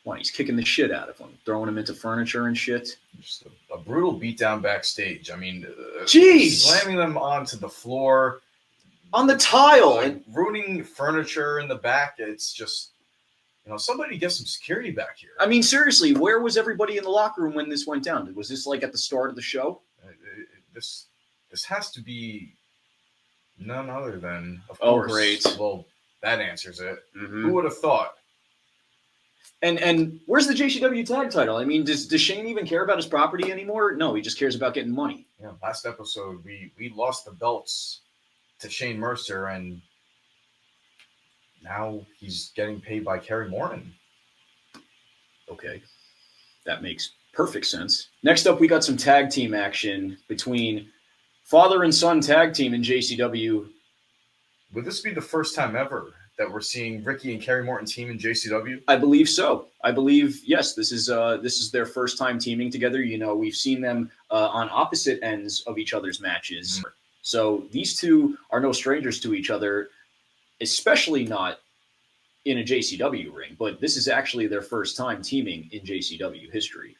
Speaker 3: Why, he's kicking the shit out of him, throwing him into furniture and shit.
Speaker 2: Just a brutal beatdown backstage. I mean,
Speaker 3: jeez,
Speaker 2: slamming them onto the floor.
Speaker 3: On the tile.
Speaker 2: And ruining furniture in the back. It's just... somebody get some security back here.
Speaker 3: I mean, seriously, where was everybody in the locker room when this went down? Was this like at the start of the show?
Speaker 2: This has to be none other than, of
Speaker 3: Oh,
Speaker 2: course.
Speaker 3: great.
Speaker 2: Well, that answers it.
Speaker 3: Mm-hmm.
Speaker 2: Who would have thought?
Speaker 3: And where's the JCW tag title? I mean, does Shane even care about his property anymore? No, he just cares about getting money.
Speaker 2: Yeah, last episode we lost the belts to Shane Mercer, and now he's getting paid by Kerry Morton.
Speaker 3: Okay, that makes perfect sense. Next up, we got some tag team action between father and son tag team in JCW.
Speaker 2: Would this be the first time ever that we're seeing Ricky and Kerry Morton team in JCW?
Speaker 3: I believe so. I believe, yes, this is their first time teaming together. You know, we've seen them on opposite ends of each other's matches. Mm-hmm. So these two are no strangers to each other, especially not in a JCW ring. But this is actually their first time teaming in JCW history.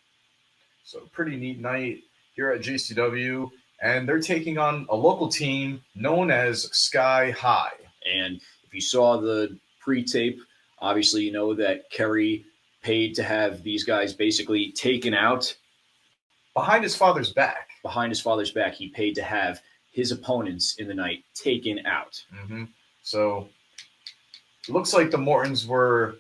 Speaker 2: So pretty neat night here at JCW. And they're taking on a local team known as Sky High.
Speaker 3: And if you saw the pre-tape, obviously you know that Kerry paid to have these guys basically taken out.
Speaker 2: Behind his father's back.
Speaker 3: Behind his father's back, he paid to have his opponents in the night taken out.
Speaker 2: Mm-hmm. So it looks like the Mortons were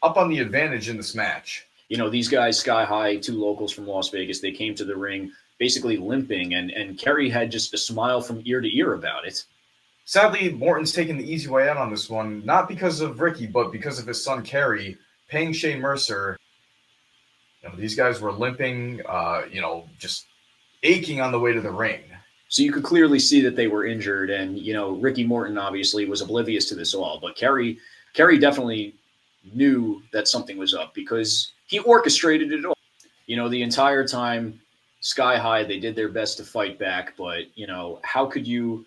Speaker 2: up on the advantage in this match.
Speaker 3: You know, these guys, Sky High, two locals from Las Vegas, they came to the ring basically limping, and Kerry had just a smile from ear to ear about it.
Speaker 2: Sadly, Morton's taking the easy way out on this one, not because of Ricky, but because of his son Kerry, paying Shane Mercer. You know, these guys were limping, just aching on the way to the ring.
Speaker 3: So you could clearly see that they were injured, and, you know, Ricky Morton obviously was oblivious to this all, but Kerry definitely knew that something was up because he orchestrated it all. You know, the entire time, Sky High, they did their best to fight back, but, you know, how could you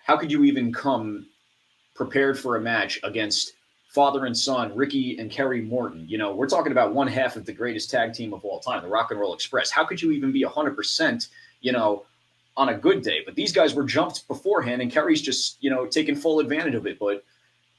Speaker 3: even come prepared for a match against father and son, Ricky and Kerry Morton? You know, we're talking about one half of the greatest tag team of all time, the Rock and Roll Express. How could you even be 100%, you know, on a good day? But these guys were jumped beforehand, and Kerry's just, you know, taking full advantage of it. But,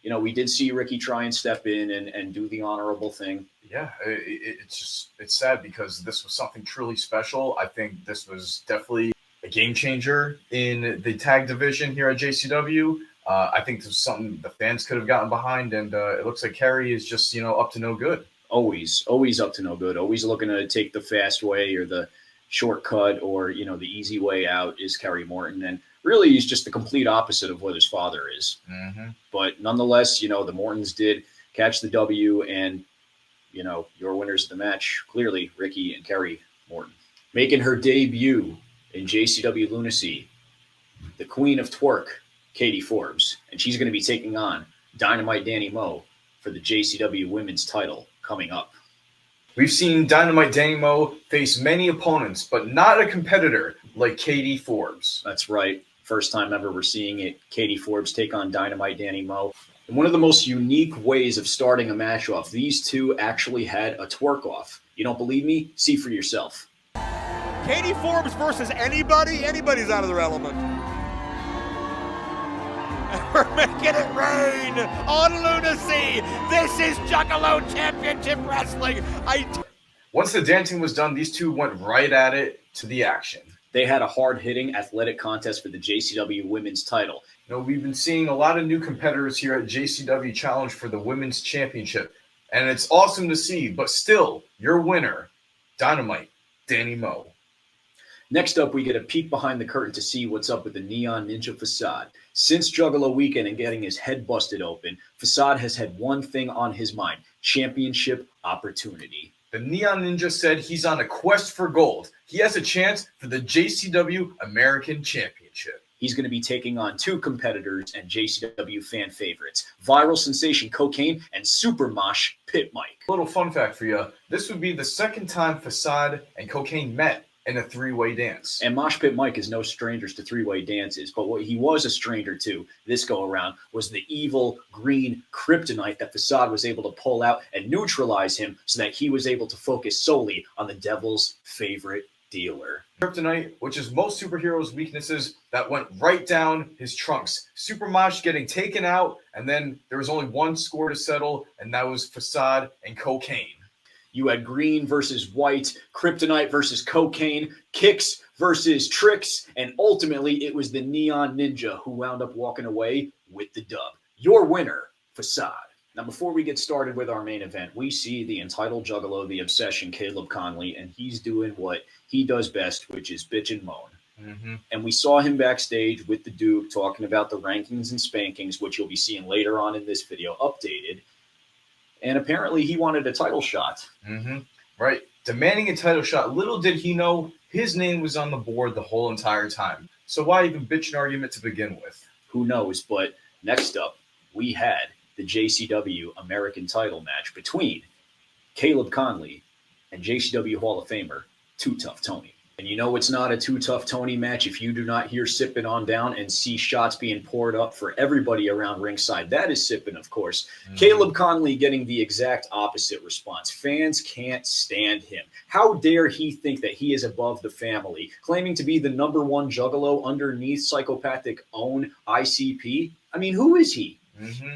Speaker 3: you know, we did see Ricky try and step in and do the honorable thing.
Speaker 2: Yeah, it's sad because this was something truly special. I think this was definitely a game changer in the tag division here at JCW. I think this was something the fans could have gotten behind, and it looks like Kerry is just, you know, up to no good.
Speaker 3: Always up to no good. Always looking to take the fast way or the shortcut or, you know, the easy way out is Kerry Morton. And really, he's just the complete opposite of what his father is.
Speaker 2: Mm-hmm.
Speaker 3: But nonetheless, you know, the Mortons did catch the W, and, you know, your winners of the match, clearly Ricky and Kerry Morton. Making her debut in JCW Lunacy, the queen of twerk, Katie Forbes. And she's going to be taking on Dynamite Danny Moe for the JCW women's title coming up.
Speaker 2: We've seen Dynamite Danny Moe face many opponents, but not a competitor like Katie Forbes.
Speaker 3: That's right. First time ever we're seeing it. Katie Forbes take on Dynamite Danny Moe. And one of the most unique ways of starting a match off, these two actually had a twerk off. You don't believe me? See for yourself.
Speaker 1: Katie Forbes versus anybody's out of their element. We're making it rain on Lunacy. This is Juggalo Championship Wrestling.
Speaker 2: Once the dancing was done, these two went right at it to the action.
Speaker 3: They had a hard-hitting athletic contest for the JCW women's title.
Speaker 2: You know, we've been seeing a lot of new competitors here at JCW Challenge for the Women's Championship, and it's awesome to see, but still, your winner, Dynamite Danny Moe.
Speaker 3: Next up, we get a peek behind the curtain to see what's up with the Neon Ninja Facade. Since Juggalo Weekend and getting his head busted open, Facade has had one thing on his mind: championship opportunity.
Speaker 2: The Neon Ninja said he's on a quest for gold. He has a chance for the JCW American Championship.
Speaker 3: He's going to be taking on two competitors and JCW fan favorites, viral sensation Cocaine and Super Mosh Pit Mike.
Speaker 2: Little fun fact for you, this would be the second time Facade and Cocaine met in a three-way dance.
Speaker 3: And Mosh Pit Mike is no strangers to three-way dances, but what he was a stranger to this go-around was the evil green kryptonite that Facade was able to pull out and neutralize him so that he was able to focus solely on the devil's favorite dealer.
Speaker 2: Kryptonite, which is most superheroes' weaknesses, that went right down his trunks. Super Mosh getting taken out, and then there was only one score to settle, and that was Facade and Cocaine.
Speaker 3: You had green versus white, kryptonite versus cocaine, kicks versus tricks, and ultimately it was the Neon Ninja who wound up walking away with the dub. Your winner, Facade. Now, before we get started with our main event, we see the entitled juggalo, the obsession, Caleb Conley, and he's doing what he does best, which is bitch and moan.
Speaker 2: Mm-hmm.
Speaker 3: And we saw him backstage with the Duke talking about the rankings and spankings, which you'll be seeing later on in this video, updated. And apparently he wanted a title shot.
Speaker 2: Mm-hmm. Right. Demanding a title shot. Little did he know his name was on the board the whole entire time. So why even bitch an argument to begin with?
Speaker 3: Who knows? But next up, we had the JCW American title match between Caleb Conley and JCW Hall of Famer Too Tough Tony. And you know it's not a Too Tough Tony match if you do not hear sipping on down and see shots being poured up for everybody around ringside. That is sipping, of course. Mm-hmm. Caleb Conley getting the exact opposite response. Fans can't stand him. How dare he think that he is above the family, claiming to be the #1 juggalo underneath psychopathic own ICP? I mean, who is he?
Speaker 2: Mm-hmm.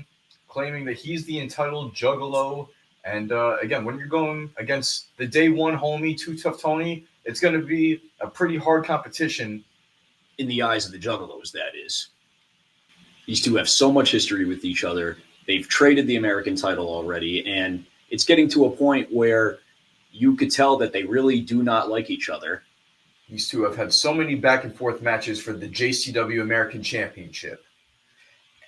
Speaker 2: Claiming that he's the entitled juggalo. And again, when you're going against the day one homie, Too Tough Tony, it's going to be a pretty hard competition.
Speaker 3: In the eyes of the juggalos, that is. These two have so much history with each other. They've traded the American title already, and it's getting to a point where you could tell that they really do not like each other.
Speaker 2: These two have had so many back and forth matches for the JCW American Championship.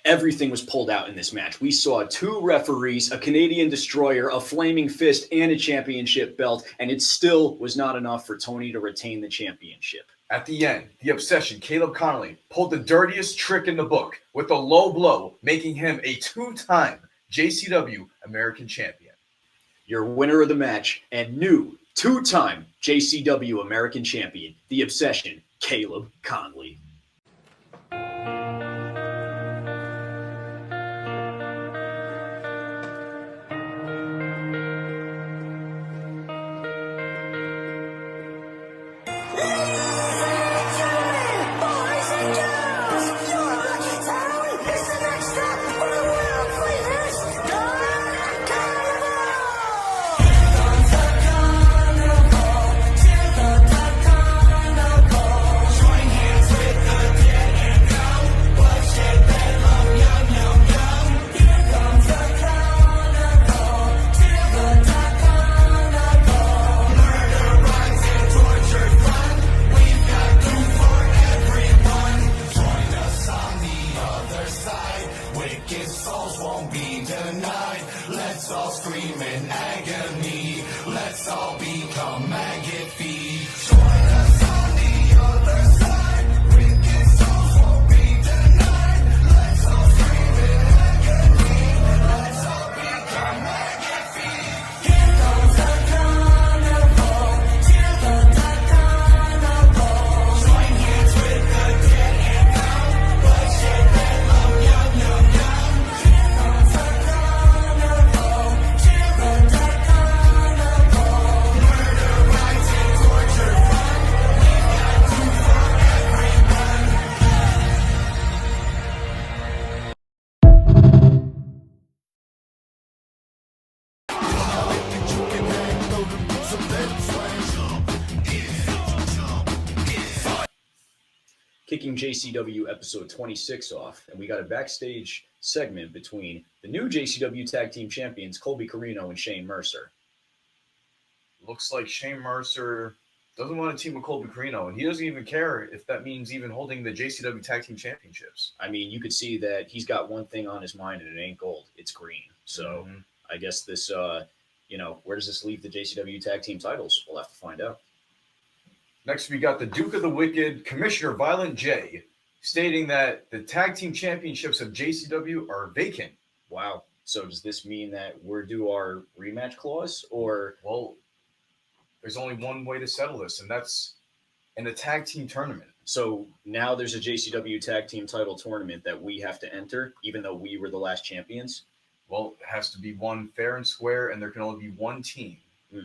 Speaker 3: Everything was pulled out in this match. We saw 2 referees, a Canadian destroyer, a flaming fist, and a championship belt, and it still was not enough for Tony to retain the championship.
Speaker 2: At the end, the obsession, Caleb Conley, pulled the dirtiest trick in the book with a low blow, making him a 2-time JCW American champion.
Speaker 3: Your winner of the match and new 2-time JCW American champion, the obsession, Caleb Conley. Kicking JCW episode 26 off, and we got a backstage segment between the new JCW Tag Team Champions, Colby Corino and Shane Mercer.
Speaker 2: Looks like Shane Mercer doesn't want to team with Colby Corino, and he doesn't even care if that means even holding the JCW Tag Team Championships.
Speaker 3: I mean, you could see that he's got one thing on his mind, and it ain't gold. It's green. So I guess this, where does this leave the JCW Tag Team titles? We'll have to find out.
Speaker 2: Next, we got the Duke of the Wicked, Commissioner Violent J, stating that the Tag Team Championships of JCW are vacant.
Speaker 3: Wow. So does this mean that we're due our rematch clause, or?
Speaker 2: Well, there's only one way to settle this, and that's in the tag team tournament.
Speaker 3: So now there's a JCW Tag Team title tournament that we have to enter, even though we were the last champions?
Speaker 2: Well, it has to be one fair and square, and there can only be one team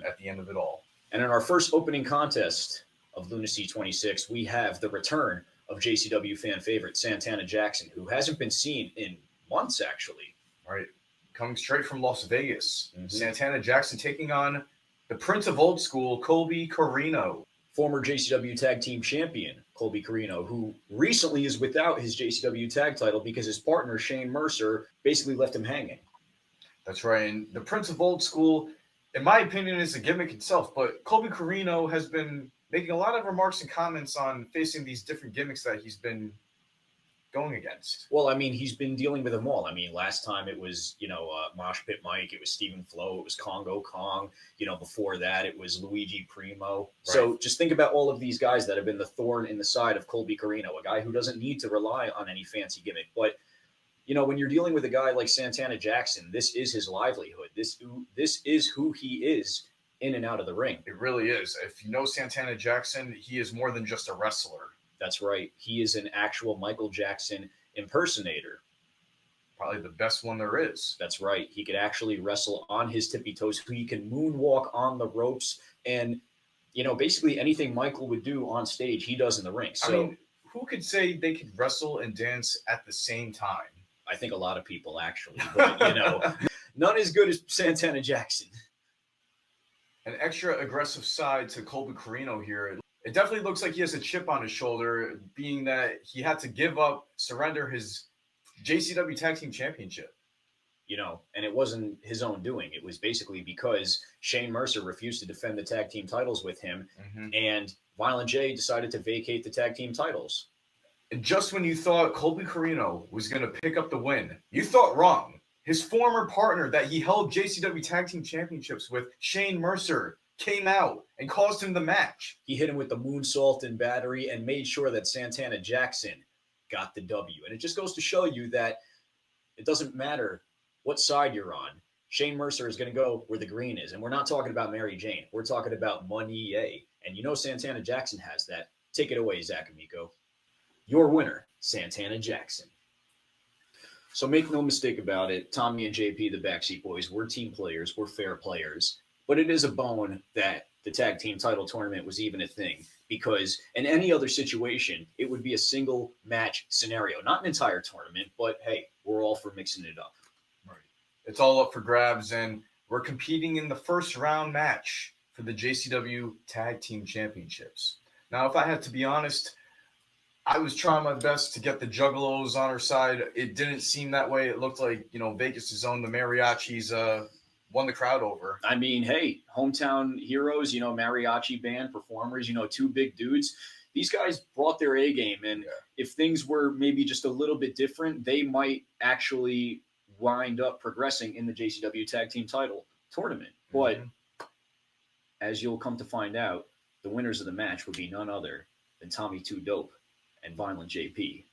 Speaker 2: at the end of it all.
Speaker 3: And in our first opening contest of Lunacy 26, we have the return of JCW fan favorite Santana Jackson, who hasn't been seen in months, actually.
Speaker 2: Right. Coming straight from Las Vegas. Santana Jackson taking on the Prince of Old School, Colby Corino.
Speaker 3: Former JCW Tag Team Champion, Colby Corino, who recently is without his JCW Tag title because his partner, Shane Mercer, basically left him hanging.
Speaker 2: That's right. And the Prince of Old School, in my opinion, is a gimmick itself. But Colby Carino has been making a lot of remarks and comments on facing these different gimmicks that he's been going against.
Speaker 3: Well, I mean, he's been dealing with them all. I mean, last time it was, Mosh Pit Mike, it was Stephen Flo, it was Congo Kong. Before that, it was Luigi Primo. Right. So just think about all of these guys that have been the thorn in the side of Colby Carino, a guy who doesn't need to rely on any fancy gimmick. But, when you're dealing with a guy like Santana Jackson, this is his livelihood. This is who he is in and out of the ring.
Speaker 2: It really is. If you know Santana Jackson, he is more than just a wrestler.
Speaker 3: That's right. He is an actual Michael Jackson impersonator.
Speaker 2: Probably the best one there is.
Speaker 3: That's right. He could actually wrestle on his tippy toes. He can moonwalk on the ropes. And, basically anything Michael would do on stage, he does in the ring. So,
Speaker 2: I mean, who could say they could wrestle and dance at the same time?
Speaker 3: I think a lot of people, actually. But, none as good as Santana Jackson.
Speaker 2: An extra aggressive side to Colby Carino here. It definitely looks like he has a chip on his shoulder, being that he had to surrender his JCW Tag Team Championship.
Speaker 3: And it wasn't his own doing. It was basically because Shane Mercer refused to defend the tag team titles with him, and Violent J decided to vacate the tag team titles.
Speaker 2: And just when you thought Colby Carino was going to pick up the win, you thought wrong. His former partner that he held JCW Tag Team Championships with, Shane Mercer, came out and caused him the match.
Speaker 3: He hit him with the moonsault and battery and made sure that Santana Jackson got the W. And it just goes to show you that it doesn't matter what side you're on. Shane Mercer is going to go where the green is. And we're not talking about Mary Jane. We're talking about Money. And Santana Jackson has that. Take it away, Zach Amico. Your winner, Santana Jackson. So make no mistake about it, Tommy and JP, the BackSeat Boys, we're team players. We're fair players. But it is a bone that the tag team title tournament was even a thing, because in any other situation, it would be a single match scenario, not an entire tournament, but hey, we're all for mixing it up.
Speaker 2: Right. It's all up for grabs, and we're competing in the first round match for the JCW Tag Team Championships. Now, if I had to be honest, I was trying my best to get the Juggalos on our side. It didn't seem that way. It looked like, Vegas' own, the Mariachis, won the crowd over.
Speaker 3: I mean, hey, hometown heroes, mariachi band performers, two big dudes. These guys brought their A game, and if things were maybe just a little bit different, they might actually wind up progressing in the JCW Tag Team title tournament. But as you'll come to find out, the winners of the match would be none other than Tommy Too Dope and Violent JP,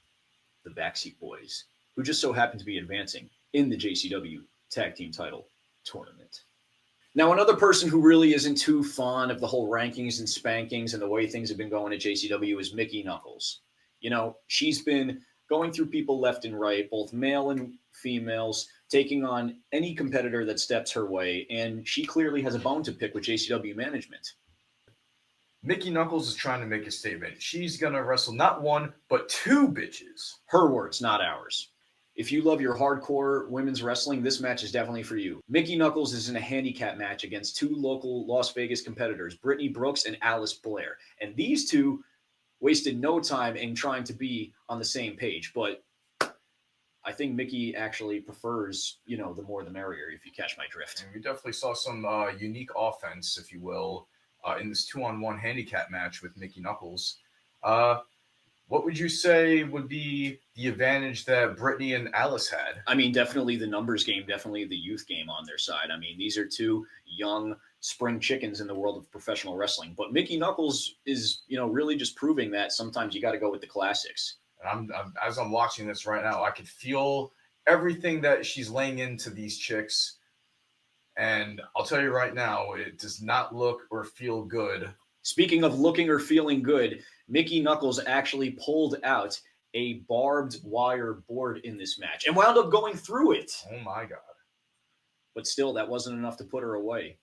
Speaker 3: the BackSeat Boys, who just so happen to be advancing in the JCW Tag Team title tournament. Now, another person who really isn't too fond of the whole rankings and spankings and the way things have been going at JCW is Mickey Knuckles. She's been going through people left and right, both male and females, taking on any competitor that steps her way, and she clearly has a bone to pick with JCW management.
Speaker 2: Mickey Knuckles is trying to make a statement. She's going to wrestle not one, but two bitches.
Speaker 3: Her words, not ours. If you love your hardcore women's wrestling, this match is definitely for you. Mickey Knuckles is in a handicap match against two local Las Vegas competitors, Brittany Brooks and Alice Blair. And these two wasted no time in trying to be on the same page. But I think Mickey actually prefers, the more the merrier, if you catch my drift.
Speaker 2: And we definitely saw some unique offense, if you will, in this 2-on-1 handicap match with Mickey Knuckles. What would you say would be the advantage that Brittany and Alice had?
Speaker 3: I mean, definitely the numbers game, definitely the youth game on their side. I mean, these are two young spring chickens in the world of professional wrestling. But Mickey Knuckles is, really just proving that sometimes you got to go with the classics.
Speaker 2: And as I'm watching this right now, I could feel everything that she's laying into these chicks. And I'll tell you right now, it does not look or feel good.
Speaker 3: Speaking of looking or feeling good, Mickey Knuckles actually pulled out a barbed wire board in this match and wound up going through it.
Speaker 2: Oh, my God.
Speaker 3: But still, that wasn't enough to put her away.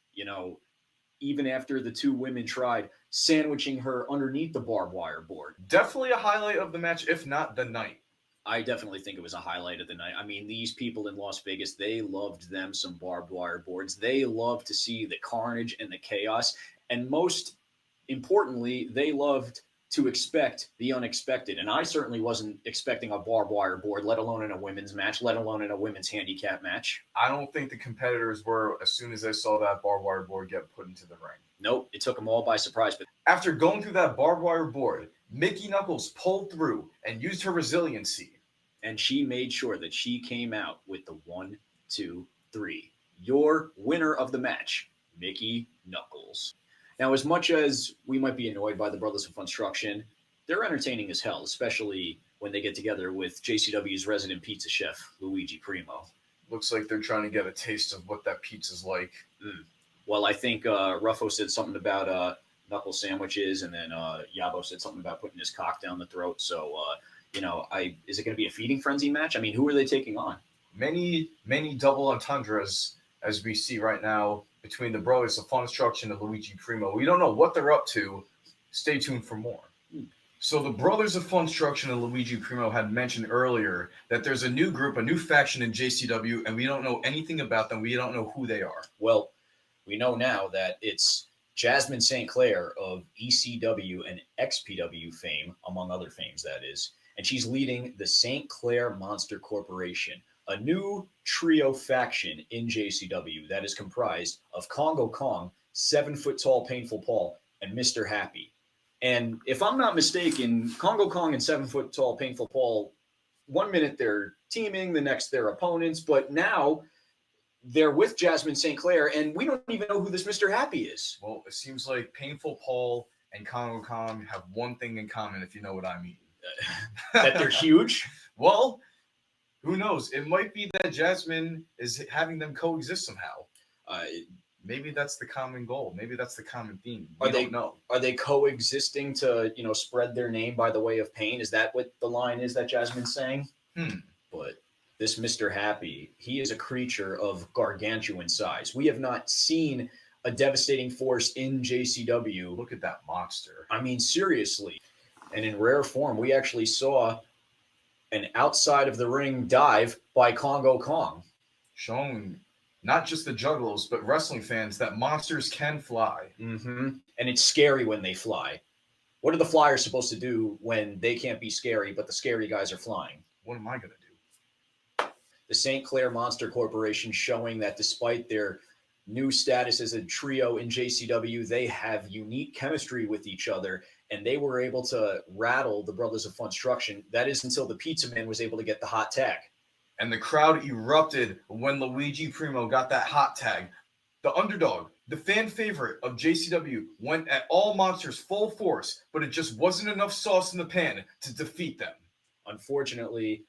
Speaker 3: Even after the two women tried sandwiching her underneath the barbed wire board.
Speaker 2: Definitely a highlight of the match, if not the night.
Speaker 3: I definitely think it was a highlight of the night. I mean, these people in Las Vegas, they loved them some barbed wire boards. They loved to see the carnage and the chaos. And most importantly, they loved to expect the unexpected. And I certainly wasn't expecting a barbed wire board, let alone in a women's match, let alone in a women's handicap match.
Speaker 2: I don't think the competitors were as soon as they saw that barbed wire board get put into the ring.
Speaker 3: Nope, it took them all by surprise. But
Speaker 2: After going through that barbed wire board, Mickey Knuckles pulled through and used her resiliency.
Speaker 3: And she made sure that she came out with the 1, 2, 3. Your winner of the match, Mickey Knuckles. Now, as much as we might be annoyed by the Brothers of Construction, they're entertaining as hell, especially when they get together with JCW's resident pizza chef, Luigi Primo.
Speaker 2: Looks like they're trying to get a taste of what that pizza's like.
Speaker 3: Well, I think Ruffo said something about knuckle sandwiches, and then Yabo said something about putting his cock down the throat. So, is it going to be a feeding frenzy match? I mean, who are they taking on?
Speaker 2: Many double entendres, as we see right now, between the Brothers of Construction and Luigi Primo. We don't know what they're up to. Stay tuned for more. So the Brothers of Construction and Luigi Primo had mentioned earlier that there's a new group, a new faction in JCW, and we don't know anything about them. We don't know who they are.
Speaker 3: Well, we know now that it's Jasmine St. Clair of ECW and XPW fame, among other fames, that is. And she's leading the St. Clair Monster Corporation, a new trio faction in JCW that is comprised of Congo Kong, 7-foot-tall Painful Paul, and Mr. Happy. And if I'm not mistaken, Congo Kong and 7-foot-tall Painful Paul, one minute they're teaming, the next they're opponents, but now they're with Jasmine St. Clair, and we don't even know who this Mr. Happy is.
Speaker 2: Well, it seems like Painful Paul and Congo Kong have one thing in common, if you know what I mean.
Speaker 3: That they're huge?
Speaker 2: Well, who knows? It might be that Jasmine is having them coexist somehow. Maybe that's the common goal. Maybe that's the common theme. We don't know.
Speaker 3: Are they coexisting to, spread their name by the way of pain? Is that what the line is that Jasmine's saying? But this Mr. Happy, he is a creature of gargantuan size. We have not seen a devastating force in JCW.
Speaker 2: Look at that monster.
Speaker 3: I mean, seriously. And in rare form, we actually saw an outside of the ring dive by Congo Kong.
Speaker 2: Showing not just the juggalos, but wrestling fans that monsters can fly.
Speaker 3: And it's scary when they fly. What are the flyers supposed to do when they can't be scary, but the scary guys are flying?
Speaker 2: What am I going to do?
Speaker 3: The St. Clair Monster Corporation showing that despite their new status as a trio in JCW, they have unique chemistry with each other, and they were able to rattle the Brothers of Construction. That is until the Pizza Man was able to get the hot tag.
Speaker 2: And the crowd erupted when Luigi Primo got that hot tag. The underdog, the fan favorite of JCW, went at all monsters full force, but it just wasn't enough sauce in the pan to defeat them.
Speaker 3: Unfortunately,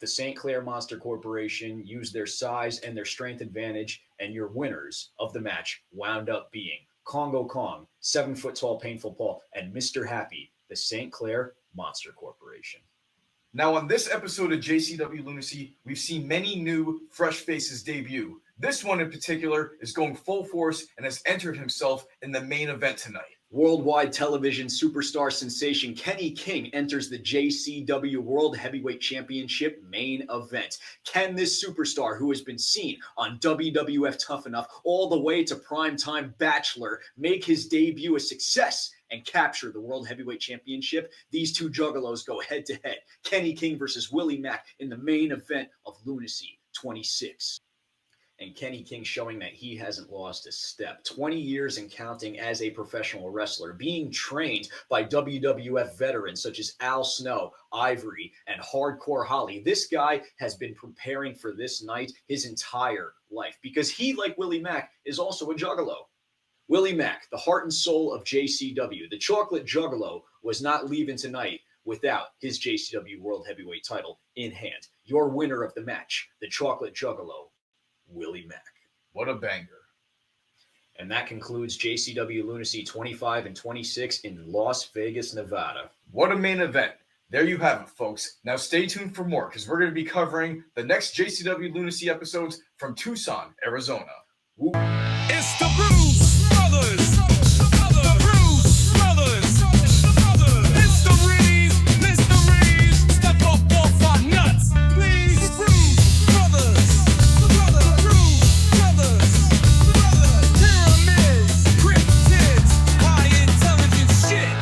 Speaker 3: the St. Clair Monster Corporation used their size and their strength advantage, and your winners of the match wound up being Congo Kong, 7-foot-tall Painful Paul, and Mr. Happy, the St. Clair Monster Corporation.
Speaker 2: Now, on this episode of JCW Lunacy, we've seen many new, fresh faces debut. This one in particular is going full force and has entered himself in the main event tonight.
Speaker 3: Worldwide television superstar sensation Kenny King enters the JCW World Heavyweight Championship main event. Can this superstar, who has been seen on WWF Tough Enough all the way to primetime Bachelor, make his debut a success and capture the World Heavyweight Championship? These two juggalos go head-to-head. Kenny King versus Willie Mack in the main event of Lunacy 26. And Kenny King showing that he hasn't lost a step. 20 years and counting as a professional wrestler, being trained by WWF veterans such as Al Snow, Ivory, and Hardcore Holly. This guy has been preparing for this night his entire life because he, like Willie Mack, is also a juggalo. Willie Mack, the heart and soul of JCW, the chocolate juggalo, was not leaving tonight without his JCW World Heavyweight title in hand. Your winner of the match, the chocolate juggalo, Willie Mack.
Speaker 2: What a banger.
Speaker 3: And that concludes JCW Lunacy 25 and 26 in Las Vegas, Nevada.
Speaker 2: What a main event. There you have it, folks. Now stay tuned for more because we're going to be covering the next JCW Lunacy episodes from Tucson, Arizona. Woo.
Speaker 4: It's the Bruise Brothers. The Bruise Brothers. It's the Mysteries. Step up off our nuts, please. Bruise Brothers. Bruise Brothers. Pyramids. Cryptids. High intelligence shit.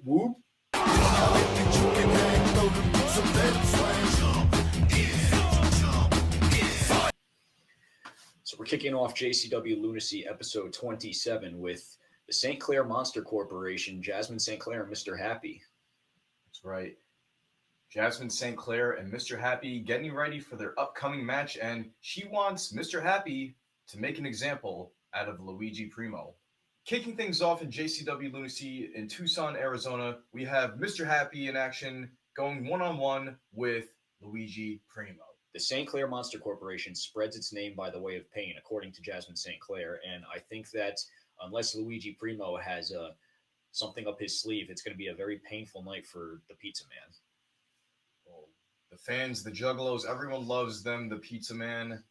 Speaker 3: Whoop. So we're kicking off JCW Lunacy episode 27 with the St. Clair Monster Corporation, Jasmine St. Clair and Mr. Happy.
Speaker 2: That's right. Jasmine St. Clair and Mr. Happy getting ready for their upcoming match, and she wants Mr. Happy to make an example out of Luigi Primo. Kicking things off in JCW Lunacy in Tucson, Arizona, we have Mr. Happy in action going one-on-one with Luigi Primo.
Speaker 3: The St. Clair Monster Corporation spreads its name by the way of pain, according to Jasmine St. Clair, and I think that unless Luigi Primo has something up his sleeve, it's going to be a very painful night for the Pizza Man.
Speaker 2: Well, the fans, the Juggalos, everyone loves them, the Pizza Man.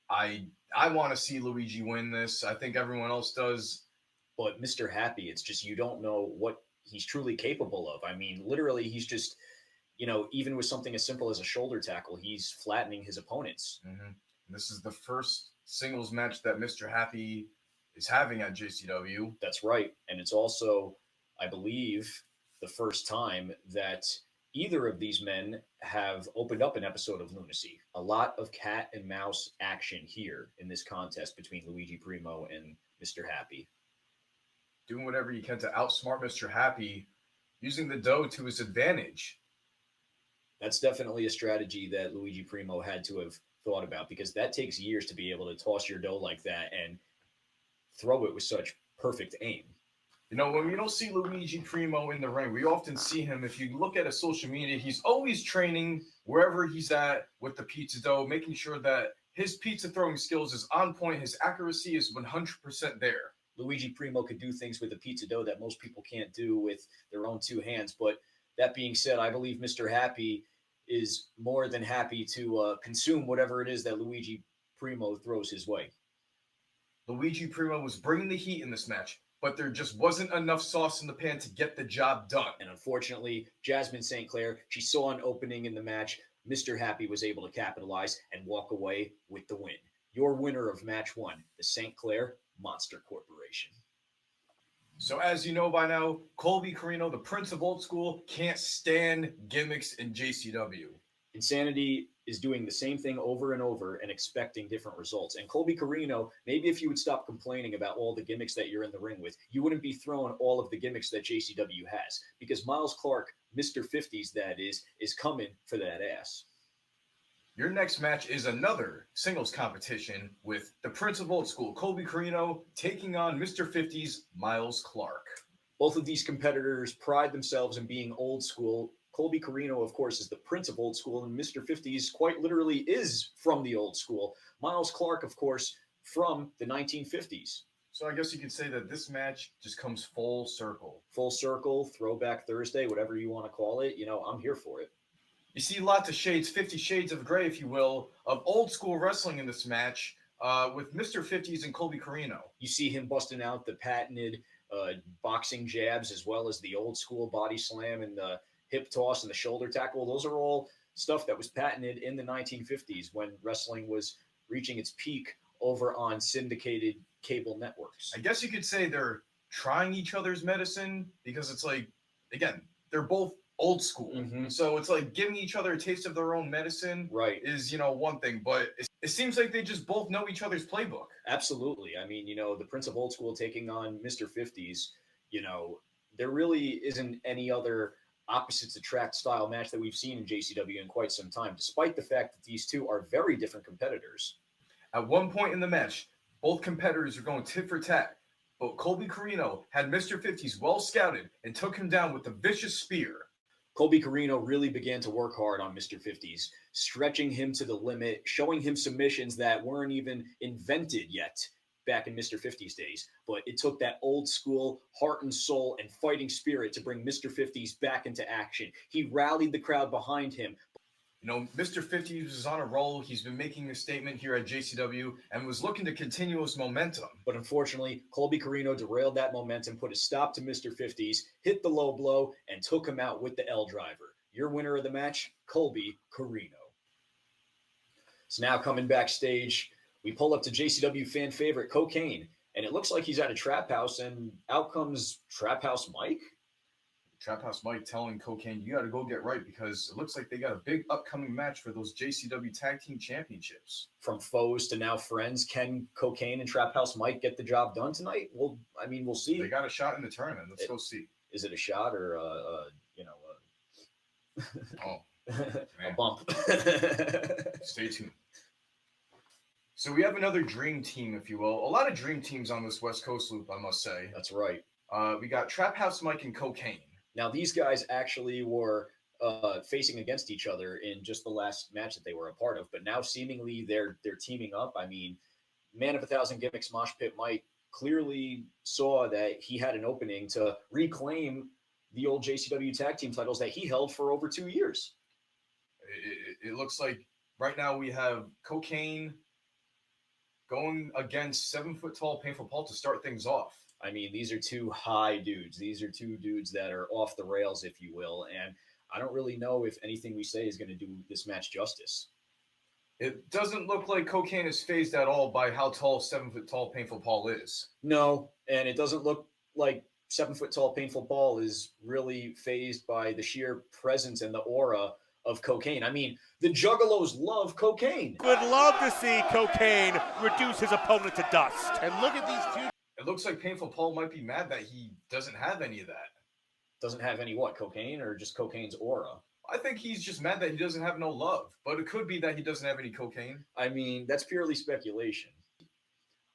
Speaker 2: I want to see Luigi win this. I think everyone else does.
Speaker 3: But Mr. Happy, it's just you don't know what he's truly capable of. I mean, literally, he's just, even with something as simple as a shoulder tackle, he's flattening his opponents.
Speaker 2: Mm-hmm. This is the first singles match that Mr. Happy is having at JCW.
Speaker 3: That's right. And it's also, I believe, the first time that either of these men have opened up an episode of Lunacy. A lot of cat and mouse action here in this contest between Luigi Primo and Mr. Happy.
Speaker 2: Doing whatever you can to outsmart Mr. Happy, using the dough to his advantage.
Speaker 3: That's definitely a strategy that Luigi Primo had to have thought about, because that takes years to be able to toss your dough like that and throw it with such perfect aim.
Speaker 2: When we don't see Luigi Primo in the ring, we often see him. If you look at his social media, he's always training wherever he's at with the pizza dough, making sure that his pizza throwing skills is on point. His accuracy is 100% there.
Speaker 3: Luigi Primo could do things with the pizza dough that most people can't do with their own two hands. But that being said, I believe Mr. Happy is more than happy to consume whatever it is that Luigi Primo throws his way.
Speaker 2: Luigi Primo was bringing the heat in this match, but there just wasn't enough sauce in the pan to get the job done.
Speaker 3: And unfortunately, Jasmine St. Clair, she saw an opening in the match. Mr. Happy was able to capitalize and walk away with the win. Your winner of match one, the St. Clair Monster Corporation.
Speaker 2: So as you know by now, Colby Corino, the Prince of Old School, can't stand gimmicks in JCW.
Speaker 3: Insanity is doing the same thing over and over and expecting different results. And Colby Corino, maybe if you would stop complaining about all the gimmicks that you're in the ring with, you wouldn't be throwing all of the gimmicks that JCW has. Because Miles Clark, Mr. 50s that is coming for that ass.
Speaker 2: Your next match is another singles competition with the Prince of Old School, Colby Corino, taking on Mr. 50's Miles Clark.
Speaker 3: Both of these competitors pride themselves in being old school. Colby Corino, of course, is the Prince of Old School, and Mr. 50s quite literally is from the old school. Miles Clark, of course, from the 1950s.
Speaker 2: So I guess you could say that this match just comes full circle.
Speaker 3: Full circle, Throwback Thursday, whatever you want to call it. I'm here for it.
Speaker 2: You see lots of shades, 50 shades of gray, if you will, of old school wrestling in this match with Mr. 50s and Colby Corino.
Speaker 3: You see him busting out the patented boxing jabs as well as the old school body slam and the hip toss and the shoulder tackle. Those are all stuff that was patented in the 1950s when wrestling was reaching its peak over on syndicated cable networks.
Speaker 2: I guess you could say they're trying each other's medicine because it's like, again, they're both old school.
Speaker 3: Mm-hmm.
Speaker 2: So it's like giving each other a taste of their own medicine is, one thing, but it seems like they just both know each other's playbook.
Speaker 3: Absolutely. I mean, the Prince of Old School taking on Mr. 50s, there really isn't any other opposites attract style match that we've seen in JCW in quite some time, despite the fact that these two are very different competitors.
Speaker 2: At one point in the match, both competitors are going tit for tat, but Colby Corino had Mr. 50s well scouted and took him down with a vicious spear.
Speaker 3: Colby Corino really began to work hard on Mr. 50s, stretching him to the limit, showing him submissions that weren't even invented yet back in Mr. 50s days. But it took that old school heart and soul and fighting spirit to bring Mr. 50s back into action. He rallied the crowd behind him.
Speaker 2: Mr. 50s is on a roll. He's been making a statement here at JCW and was looking to continue his momentum.
Speaker 3: But unfortunately, Colby Corino derailed that momentum, put a stop to Mr. 50s, hit the low blow, and took him out with the L driver. Your winner of the match, Colby Corino. So now coming backstage, we pull up to JCW fan favorite Cocaine, and it looks like he's at a trap house, and out comes Trap House Mike.
Speaker 2: Trap House Mike telling Cocaine, you got to go get right because it looks like they got a big upcoming match for those JCW Tag Team Championships.
Speaker 3: From foes to now friends, can Cocaine and Trap House Mike get the job done tonight? Well, I mean, we'll see.
Speaker 2: They got a shot in the tournament. Let's go see.
Speaker 3: Is it a shot or,
Speaker 2: Oh,
Speaker 3: a bump?
Speaker 2: Stay tuned. So we have another dream team, if you will. A lot of dream teams on this West Coast loop, I must say.
Speaker 3: That's right.
Speaker 2: We got Trap House Mike and Cocaine.
Speaker 3: Now, these guys actually were facing against each other in just the last match that they were a part of, but now seemingly they're teaming up. I mean, Man of 1,000 Gimmicks Mosh Pit Mike clearly saw that he had an opening to reclaim the old JCW tag team titles that he held for over 2 years.
Speaker 2: It looks like right now we have Cocaine going against 7 foot tall Painful Paul to start things off.
Speaker 3: I mean, these are two high dudes. These are two dudes that are off the rails, if you will. And I don't really know if anything we say is going to do this match justice.
Speaker 2: It doesn't look like Cocaine is phased at all by how tall 7 foot tall Painful Paul is.
Speaker 3: No, and it doesn't look like 7 foot tall Painful Paul is really phased by the sheer presence and the aura of Cocaine. I mean, the Juggalos love Cocaine.
Speaker 1: Would love to see Cocaine reduce his opponent to dust.
Speaker 5: And look at these two.
Speaker 2: It looks like Painful Paul might be mad that he doesn't have any of that.
Speaker 3: Doesn't have any what? Cocaine or just Cocaine's aura?
Speaker 2: I think he's just mad that he doesn't have no love. But it could be that he doesn't have any cocaine.
Speaker 3: I mean, that's purely speculation.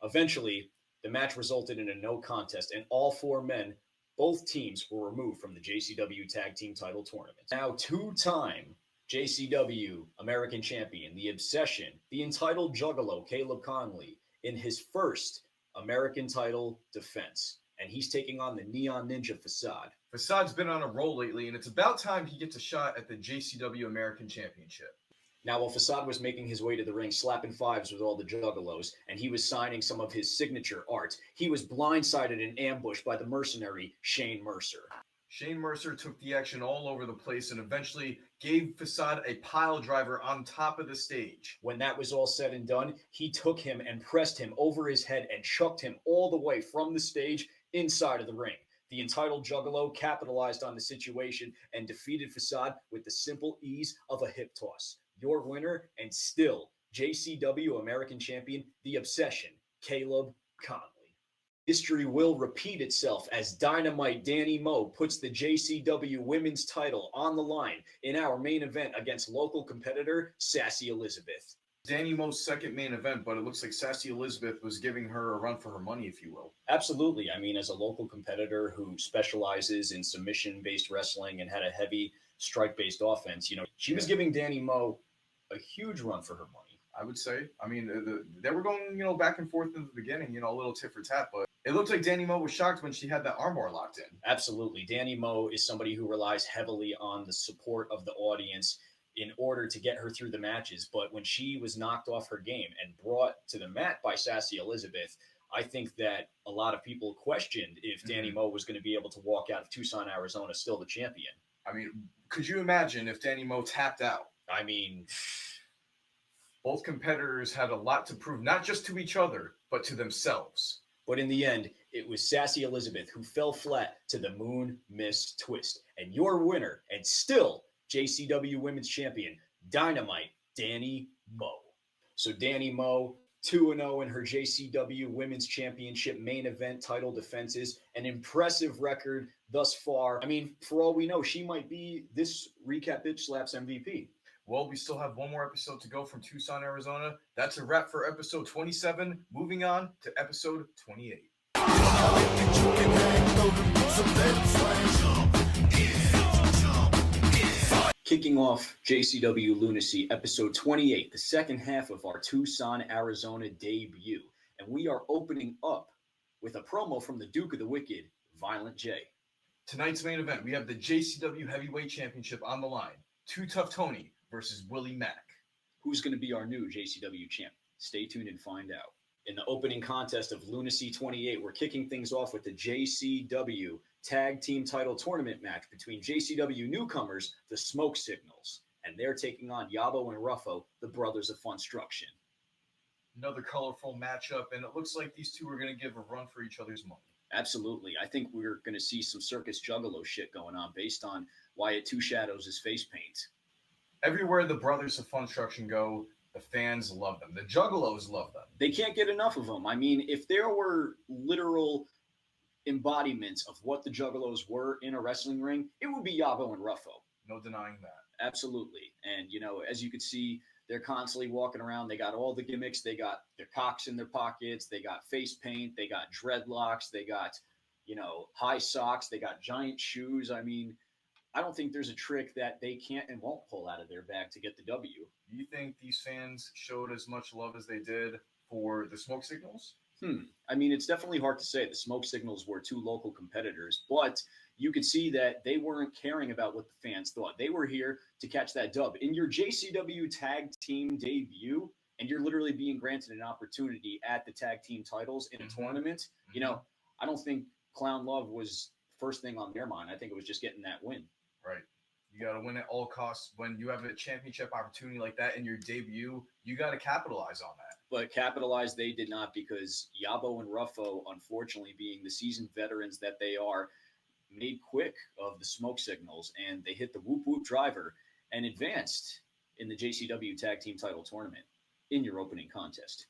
Speaker 3: Eventually, the match resulted in a no contest, and all 4 men, both teams, were removed from the JCW Tag Team Title Tournament. Now, 2-time JCW American Champion, the Obsession, the entitled Juggalo, Caleb Conley, in his first American title defense. And he's taking on the Neon Ninja Facade.
Speaker 2: Facade's been on a roll lately, and it's about time he gets a shot at the JCW American Championship.
Speaker 3: Now, while Facade was making his way to the ring, slapping fives with all the Juggalos, and he was signing some of his signature art, he was blindsided and ambushed by the mercenary Shane Mercer.
Speaker 2: Shane Mercer took the action all over the place and eventually gave Facade a pile driver on top of the stage.
Speaker 3: When that was all said and done, he took him and pressed him over his head and chucked him all the way from the stage inside of the ring. The entitled Juggalo capitalized on the situation and defeated Facade with the simple ease of a hip toss. Your winner and still JCW American Champion, the Obsession, Caleb Conley. History will repeat itself as Dynamite Danny Moe puts the JCW Women's title on the line in our main event against local competitor Sassy Elizabeth.
Speaker 2: Danny Moe's second main event, but it looks like Sassy Elizabeth was giving her a run for her money, if you will.
Speaker 3: Absolutely. I mean, as a local competitor who specializes in submission-based wrestling and had a heavy strike-based offense, she was giving Danny Moe a huge run for her money.
Speaker 2: I would say. I mean, they were going, back and forth in the beginning, a little tit for tat, but it looked like Danny Moe was shocked when she had that armbar locked in.
Speaker 3: Absolutely. Danny Moe is somebody who relies heavily on the support of the audience in order to get her through the matches. But when she was knocked off her game and brought to the mat by Sassy Elizabeth, I think that a lot of people questioned if Danny Moe was going to be able to walk out of Tucson, Arizona, still the champion.
Speaker 2: I mean, could you imagine if Danny Moe tapped out?
Speaker 3: I mean,
Speaker 2: both competitors had a lot to prove, not just to each other, but to themselves.
Speaker 3: But in the end, it was Sassy Elizabeth who fell flat to the moon miss twist. And your winner, and still JCW Women's Champion, Dynamite Danny Moe. So Danny Moe, 2-0 in her JCW Women's Championship main event title defenses, an impressive record thus far. I mean, for all we know, she might be this Recap Bitch Slaps MVP.
Speaker 2: Well, we still have one more episode to go from Tucson, Arizona. That's a wrap for episode 27. Moving on to episode 28.
Speaker 3: Kicking off JCW Lunacy, episode 28, the second half of our Tucson, Arizona debut. And we are opening up with a promo from the Duke of the Wicked, Violent J.
Speaker 2: Tonight's main event, we have the JCW Heavyweight Championship on the line. Too Tough Tony versus Willie Mack.
Speaker 3: Who's going to be our new JCW champ? Stay tuned and find out. In the opening contest of Lunacy 28, we're kicking things off with the JCW Tag Team Title Tournament match between JCW newcomers, the Smoke Signals, and they're taking on Yabo and Ruffo, the Brothers of Funstruction.
Speaker 2: Another colorful matchup, and it looks like these two are going to give a run for each other's money.
Speaker 3: Absolutely. I think we're going to see some circus juggalo shit going on based on Wyatt Two Shadows' face paint.
Speaker 2: Everywhere the Brothers of Funstruction go, the fans love them. The Juggalos love them.
Speaker 3: They can't get enough of them. I mean, if there were literal embodiments of what the Juggalos were in a wrestling ring, it would be Yabo and Ruffo.
Speaker 2: No denying that.
Speaker 3: Absolutely. And, as you can see, they're constantly walking around. They got all the gimmicks. They got their cocks in their pockets. They got face paint. They got dreadlocks. They got, high socks. They got giant shoes. I mean, I don't think there's a trick that they can't and won't pull out of their bag to get the W.
Speaker 2: Do you think these fans showed as much love as they did for the Smoke Signals?
Speaker 3: I mean, it's definitely hard to say. The Smoke Signals were two local competitors, but you could see that they weren't caring about what the fans thought. They were here to catch that dub. In your JCW tag team debut, and you're literally being granted an opportunity at the tag team titles in a tournament, I don't think Clown Love was first thing on their mind. I think it was just getting that win.
Speaker 2: Right. You got to win at all costs. When you have a championship opportunity like that in your debut, you got to capitalize on that.
Speaker 3: But capitalize they did not, because Yabo and Ruffo, unfortunately, being the seasoned veterans that they are, made quick of the Smoke Signals, and they hit the whoop whoop driver and advanced in the JCW Tag Team Title Tournament in your opening contest.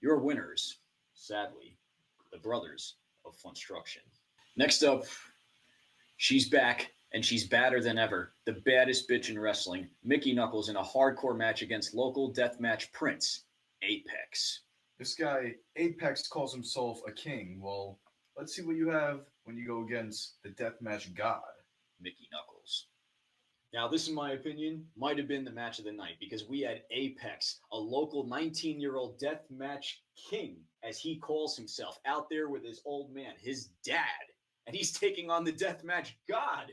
Speaker 3: Your winners, sadly, the Brothers of Funstruction. Next up, she's back, and she's badder than ever. The baddest bitch in wrestling, Mickey Knuckles, in a hardcore match against local deathmatch prince, Apex.
Speaker 2: This guy, Apex, calls himself a king. Well, let's see what you have when you go against the deathmatch god,
Speaker 3: Mickey Knuckles. Now, this, in my opinion, might have been the match of the night, because we had Apex, a local 19-year-old deathmatch king, as he calls himself, out there with his old man, his dad, and he's taking on the deathmatch god,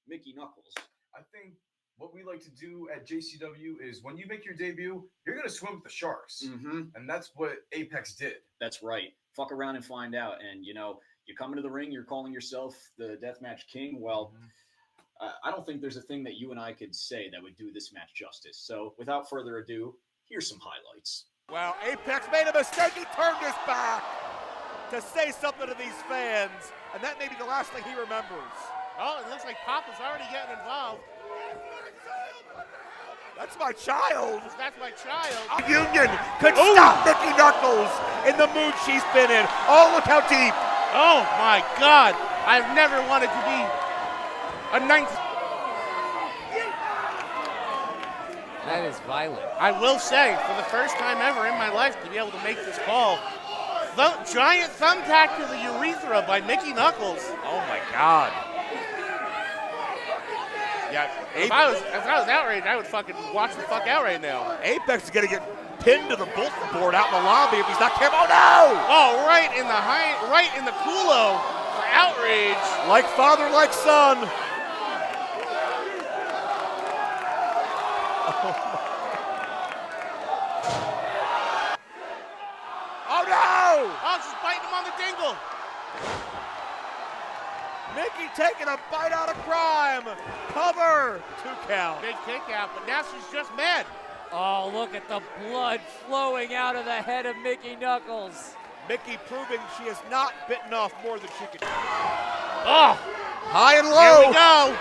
Speaker 3: Mickey Knuckles.
Speaker 2: I think what we like to do at JCW is when you make your debut, you're going to swim with the sharks. And that's what Apex did.
Speaker 3: That's right. Fuck around and find out. And, you come into the ring, you're calling yourself the deathmatch king. Well, I don't think there's a thing that you and I could say that would do this match justice. So without further ado, here's some highlights.
Speaker 1: Well, Apex made a mistake. He turned his back to say something to these fans, and that may be the last thing he remembers.
Speaker 5: Oh, it looks like Papa's already getting involved.
Speaker 1: That's my child.
Speaker 5: That's my child.
Speaker 1: Union could stop Mickey Knuckles in the mood she's been in. Oh, look how deep.
Speaker 5: Oh, my God. I've never wanted to be a 19.
Speaker 8: That is violent.
Speaker 5: I will say, for the first time ever in my life to be able to make this call, the giant thumbtack to the urethra by Mickey Knuckles.
Speaker 1: Oh, my God. Yeah,
Speaker 5: If I was outraged, I would fucking watch the fuck out right now.
Speaker 1: Apex is going to get pinned to the bulletin board out in the lobby if he's not careful. Oh, no!
Speaker 5: Oh, right in the culo for outrage.
Speaker 1: Like father, like son. Oh, no!
Speaker 5: Oh, she's biting him on the dingle.
Speaker 1: Mickey taking a bite out of crime. Cover. 2 count.
Speaker 5: Big kick out, but now she's just mad.
Speaker 8: Oh, look at the blood flowing out of the head of Mickey Knuckles.
Speaker 1: Mickey proving she has not bitten off more than she can.
Speaker 5: Oh,
Speaker 1: High and low.
Speaker 5: here we go.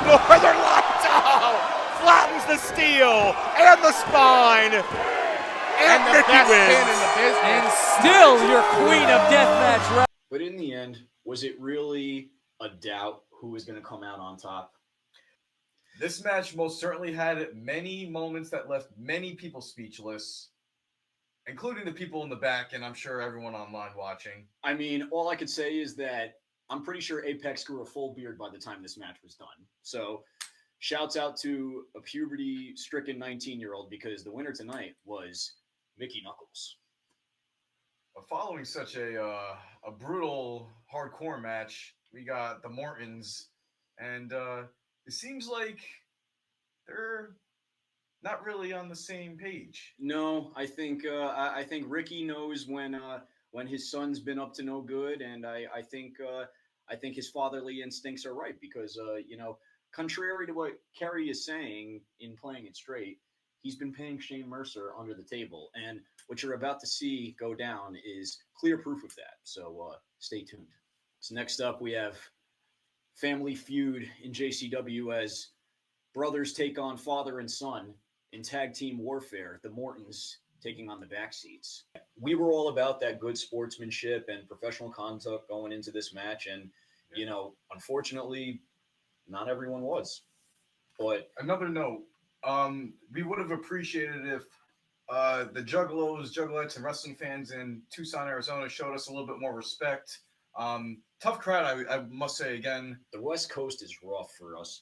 Speaker 1: Northern Lights. Oh, flattens the steel and the spine. And
Speaker 5: the
Speaker 1: Mickey
Speaker 5: best
Speaker 1: wins.
Speaker 5: pin in the business.
Speaker 8: And still your queen of deathmatch wrestling.
Speaker 3: But in the end, was it really a doubt who was going to come out on top?
Speaker 2: This match most certainly had many moments that left many people speechless, including the people in the back, and I'm sure everyone online watching.
Speaker 3: I mean, all I could say is that I'm pretty sure Apex grew a full beard by the time this match was done. So shouts out to a puberty-stricken 19-year-old, because the winner tonight was Mickey Knuckles.
Speaker 2: Following such a brutal hardcore match, we got the Mortons, and it seems like they're not really on the same page.
Speaker 3: No, I think Ricky knows when his son's been up to no good, and I think his fatherly instincts are right, because contrary to what Kerry is saying in playing it straight, he's been paying Shane Mercer under the table, and what you're about to see go down is clear proof of that. So stay tuned. So next up, we have Family Feud in JCW as brothers take on father and son in tag team warfare. The Mortons taking on the BackSeatz. We were all about that good sportsmanship and professional conduct going into this match, and you know, unfortunately, not everyone was. But
Speaker 2: another note, we would have appreciated if the Juggalos, Juggalettes, and wrestling fans in Tucson, Arizona showed us a little bit more respect. Tough crowd, I must say again.
Speaker 3: The West Coast is rough for us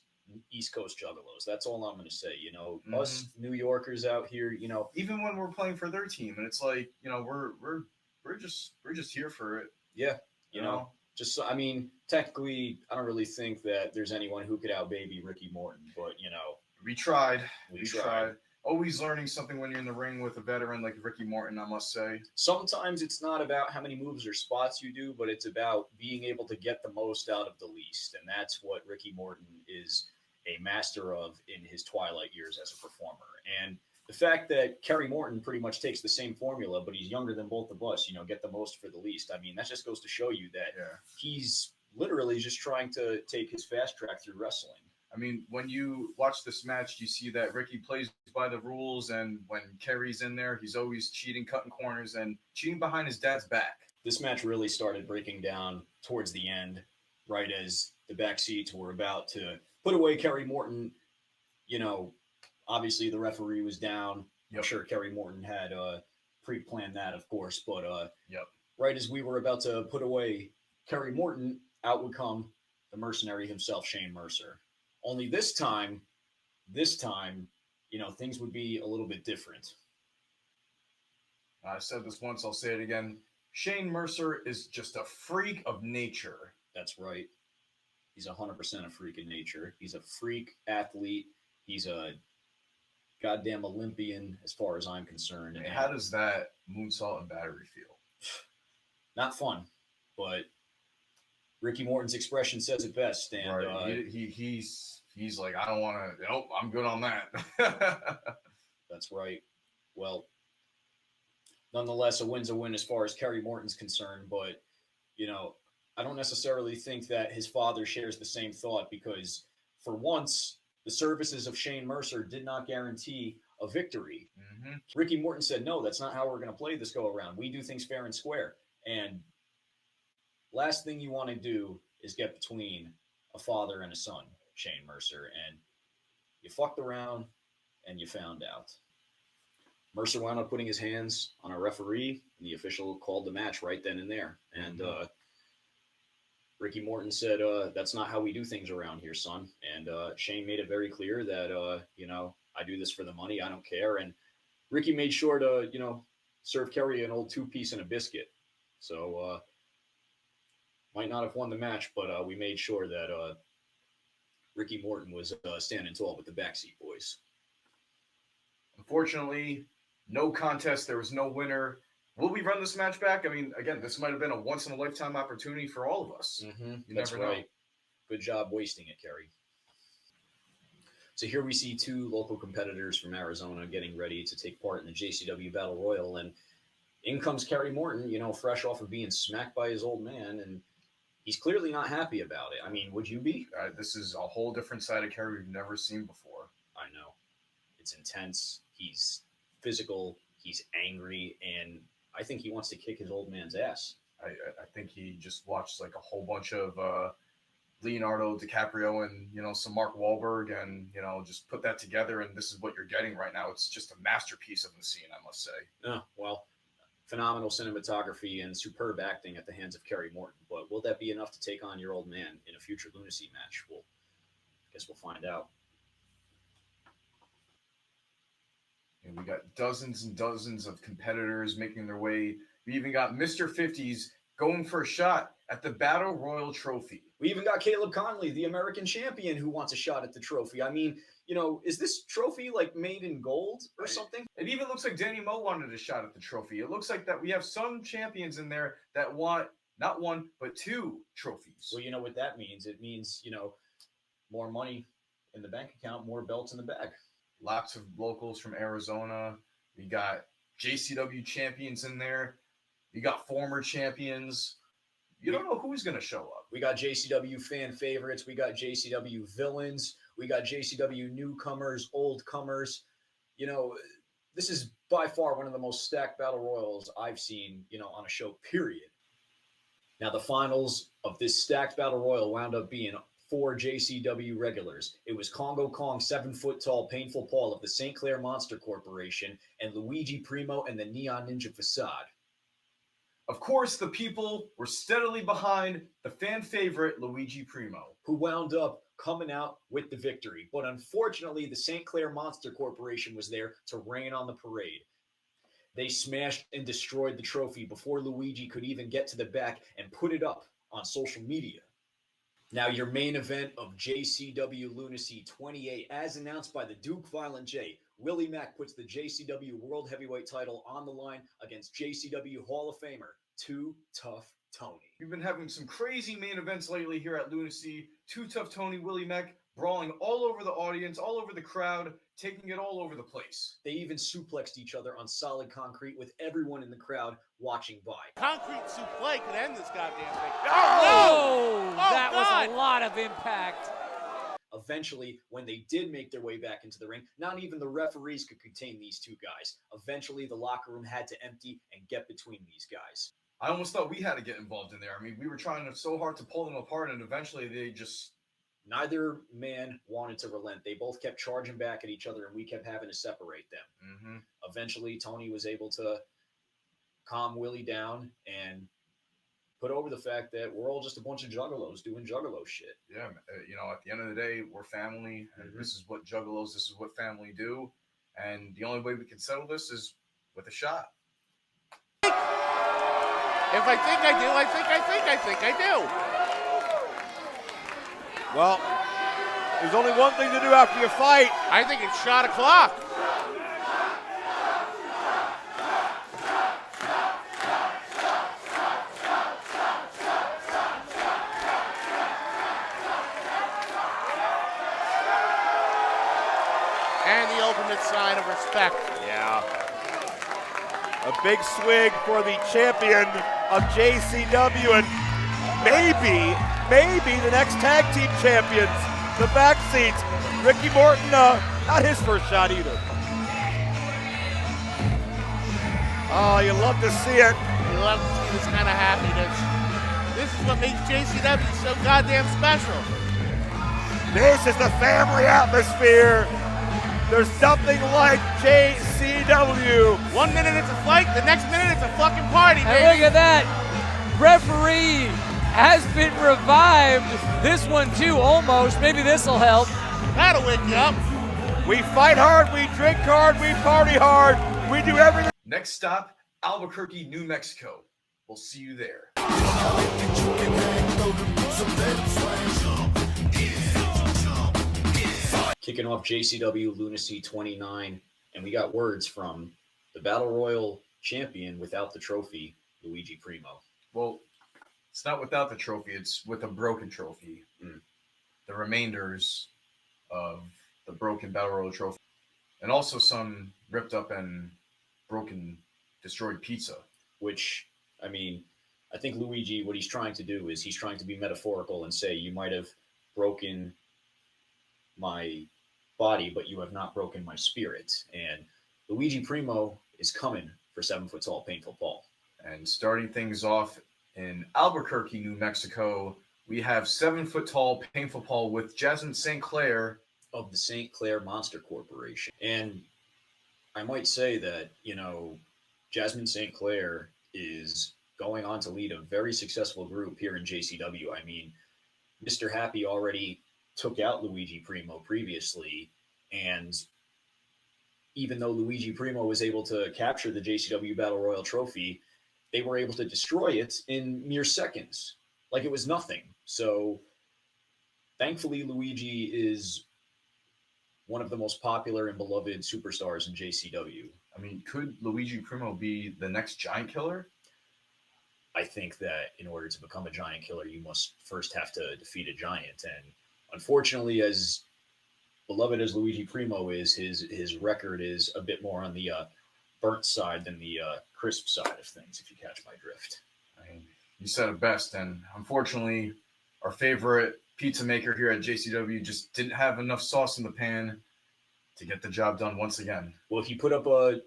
Speaker 3: East Coast Juggalos. That's all I'm going to say. You know, us New Yorkers out here, you know,
Speaker 2: even when we're playing for their team, and it's like, you know, we're just here for it.
Speaker 3: Yeah, you know. Just, I mean, technically, I don't really think that there's anyone who could outbaby Ricky Morton, but you know,
Speaker 2: we tried. We tried. Always learning something when you're in the ring with a veteran like Ricky Morton, I must say.
Speaker 3: Sometimes it's not about how many moves or spots you do, but it's about being able to get the most out of the least. And that's what Ricky Morton is a master of in his twilight years as a performer. And the fact that Kerry Morton pretty much takes the same formula, but he's younger than both of us, you know, get the most for the least. I mean, that just goes to show you that he's literally just trying to take his fast track through wrestling.
Speaker 2: I mean, when you watch this match, you see that Ricky plays by the rules, and when Kerry's in there, he's always cheating, cutting corners, and cheating behind his dad's back.
Speaker 3: This match really started breaking down towards the end, right as the BackSeatz were about to put away Kerry Morton. You know, obviously the referee was down. I'm sure Kerry Morton had pre-planned that, of course, but right as we were about to put away Kerry Morton, out would come the mercenary himself, Shane Mercer. Only this time, you know, things would be a little bit different.
Speaker 2: I said this once, I'll say it again. Shane Mercer is just a freak of nature.
Speaker 3: That's right. He's 100% a freak in nature. He's a freak athlete. He's a goddamn Olympian as far as I'm concerned.
Speaker 2: And how does that moonsault and battery feel?
Speaker 3: Not fun, but Ricky Morton's expression says it best. And
Speaker 2: right. He's like, I don't want to. Nope, I'm good on that.
Speaker 3: That's right. Well, nonetheless, a win's a win as far as Kerry Morton's concerned. But you know, I don't necessarily think that his father shares the same thought, because for once, the services of Shane Mercer did not guarantee a victory. Ricky Morton said, no, that's not how we're going to play this go around. We do things fair and square. And last thing you want to do is get between a father and a son, Shane Mercer. And you fucked around and you found out. Mercer wound up putting his hands on a referee, and the official called the match right then and there. And Ricky Morton said, that's not how we do things around here, son. And Shane made it very clear that, you know, I do this for the money. I don't care. And Ricky made sure to, you know, serve Kerry an old 2-piece and a biscuit. So might not have won the match, but we made sure that Ricky Morton was standing tall with the BackSeat boys.
Speaker 2: Unfortunately, no contest. There was no winner. Will we run this match back? I mean, again, this might have been a once-in-a-lifetime opportunity for all of us. You
Speaker 3: That's
Speaker 2: never
Speaker 3: right.
Speaker 2: know.
Speaker 3: Good job wasting it, Kerry. So here we see two local competitors from Arizona getting ready to take part in the JCW Battle Royal, and in comes Kerry Morton, you know, fresh off of being smacked by his old man, and he's clearly not happy about it. I mean, would you be?
Speaker 2: This is a whole different side of Kerry we've never seen before.
Speaker 3: I know. It's intense. He's physical. He's angry, and I think he wants to kick his old man's ass.
Speaker 2: I think he just watched like a whole bunch of Leonardo DiCaprio and, you know, some Mark Wahlberg, and, you know, just put that together, and this is what you're getting right now. It's just a masterpiece of the scene, I must say.
Speaker 3: Oh, well, phenomenal cinematography and superb acting at the hands of Kerry Morton. But will that be enough to take on your old man in a future Lunacy match? I guess we'll find out.
Speaker 2: And we got dozens and dozens of competitors making their way. We even got Mr. 50s going for a shot at the Battle Royal Trophy.
Speaker 3: We even got Caleb Conley, the American champion, who wants a shot at the trophy. I mean, you know, is this trophy like made in gold or something?
Speaker 2: It even looks like Danny Moe wanted a shot at the trophy. It looks like that we have some champions in there that want not one, but 2 trophies.
Speaker 3: Well, you know what that means? It means, you know, more money in the bank account, more belts in the bag.
Speaker 2: Lots of locals from Arizona. We got JCW champions in there. We got former champions. You don't know who's going to show up.
Speaker 3: We got JCW fan favorites. We got JCW villains. We got JCW newcomers, old comers. You know, this is by far one of the most stacked battle royals I've seen, on a show, period. Now, the finals of this stacked battle royal wound up being 4 JCW regulars. It was Congo Kong, 7-foot-tall, Painful Paul of the St. Clair Monster Corporation, and Luigi Primo and the Neon Ninja Facade.
Speaker 2: Of course, the people were steadily behind the fan favorite Luigi Primo,
Speaker 3: who wound up coming out with the victory. But unfortunately, the St. Clair Monster Corporation was there to rain on the parade. They smashed and destroyed the trophy before Luigi could even get to the back and put it up on social media. Now, your main event of JCW Lunacy 28, as announced by the Duke Violent J, Willie Mack puts the JCW World Heavyweight title on the line against JCW Hall of Famer, Too Tough Tony.
Speaker 2: We've been having some crazy main events lately here at Lunacy. Too Tough Tony, Willie Mack, brawling all over the audience, all over the crowd, taking it all over the place.
Speaker 3: They even suplexed each other on solid concrete with everyone in the crowd watching by.
Speaker 5: Concrete souffle could end this goddamn thing.
Speaker 8: Oh, that was a lot of impact.
Speaker 3: Eventually, when they did make their way back into the ring, not even the referees could contain these two guys. Eventually, the locker room had to empty and get between these guys.
Speaker 2: I almost thought we had to get involved in there. I mean, we were trying so hard to pull them apart, and eventually they just...
Speaker 3: Neither man wanted to relent. They both kept charging back at each other, and we kept having to separate them.
Speaker 2: Mm-hmm.
Speaker 3: Eventually, Tony was able to calm Willie down and put over the fact that we're all just a bunch of juggalos doing juggalo shit.
Speaker 2: Yeah, at the end of the day, we're family, and this is what juggalos, this is what family do, and the only way we can settle this is with a shot.
Speaker 5: If I think I do, I do.
Speaker 1: Well, there's only one thing to do after you fight.
Speaker 5: I think it's shot o'clock. And the ultimate sign of respect.
Speaker 1: Yeah. A big swig for the champion of JCW and maybe the next tag team champions, the BackSeatz. Ricky Morton, not his first shot either. Oh, you love to see it.
Speaker 5: You love to see this kind of happiness. This is what makes JCW so goddamn special.
Speaker 1: This is the family atmosphere. There's nothing like JCW.
Speaker 5: 1 minute it's a fight, the next minute it's a fucking party, baby.
Speaker 8: And look at that. Referee has been revived. This one too, almost. Maybe this will help.
Speaker 5: That'll wake you up.
Speaker 1: We fight hard, we drink hard, we party hard, we do everything.
Speaker 2: Next stop, Albuquerque, New Mexico. We'll see you there.
Speaker 3: Kicking off JCW Lunacy 29, and we got words from the Battle Royal champion without the trophy, Luigi Primo.
Speaker 2: Well, it's not without the trophy, it's with a broken trophy. The remainders of the broken Battle Royal trophy. And also some ripped up and broken, destroyed pizza.
Speaker 3: Which, I mean, I think Luigi, what he's trying to do is he's trying to be metaphorical and say, you might have broken my body, but you have not broken my spirit. And Luigi Primo is coming for 7-foot-tall Painful Paul.
Speaker 2: And starting things off in Albuquerque, New Mexico, we have 7-foot-tall Painful Paul with Jasmine St. Clair
Speaker 3: of the St. Clair Monster Corporation. And I might say that, Jasmine St. Clair is going on to lead a very successful group here in JCW. I mean, Mr. Happy already took out Luigi Primo previously, and even though Luigi Primo was able to capture the JCW Battle Royal trophy, they were able to destroy it in mere seconds, like it was nothing. So thankfully, Luigi is one of the most popular and beloved superstars in JCW.
Speaker 2: I mean, could Luigi Primo be the next giant killer?
Speaker 3: I think that in order to become a giant killer, you must first have to defeat a giant. And unfortunately, as beloved as Luigi Primo is, his record is a bit more on the burnt side than the crisp side of things, if you catch my drift.
Speaker 2: I mean, You said it best. And unfortunately, our favorite pizza maker here at JCW just didn't have enough sauce in the pan to get the job done once again.
Speaker 3: Well, he put up a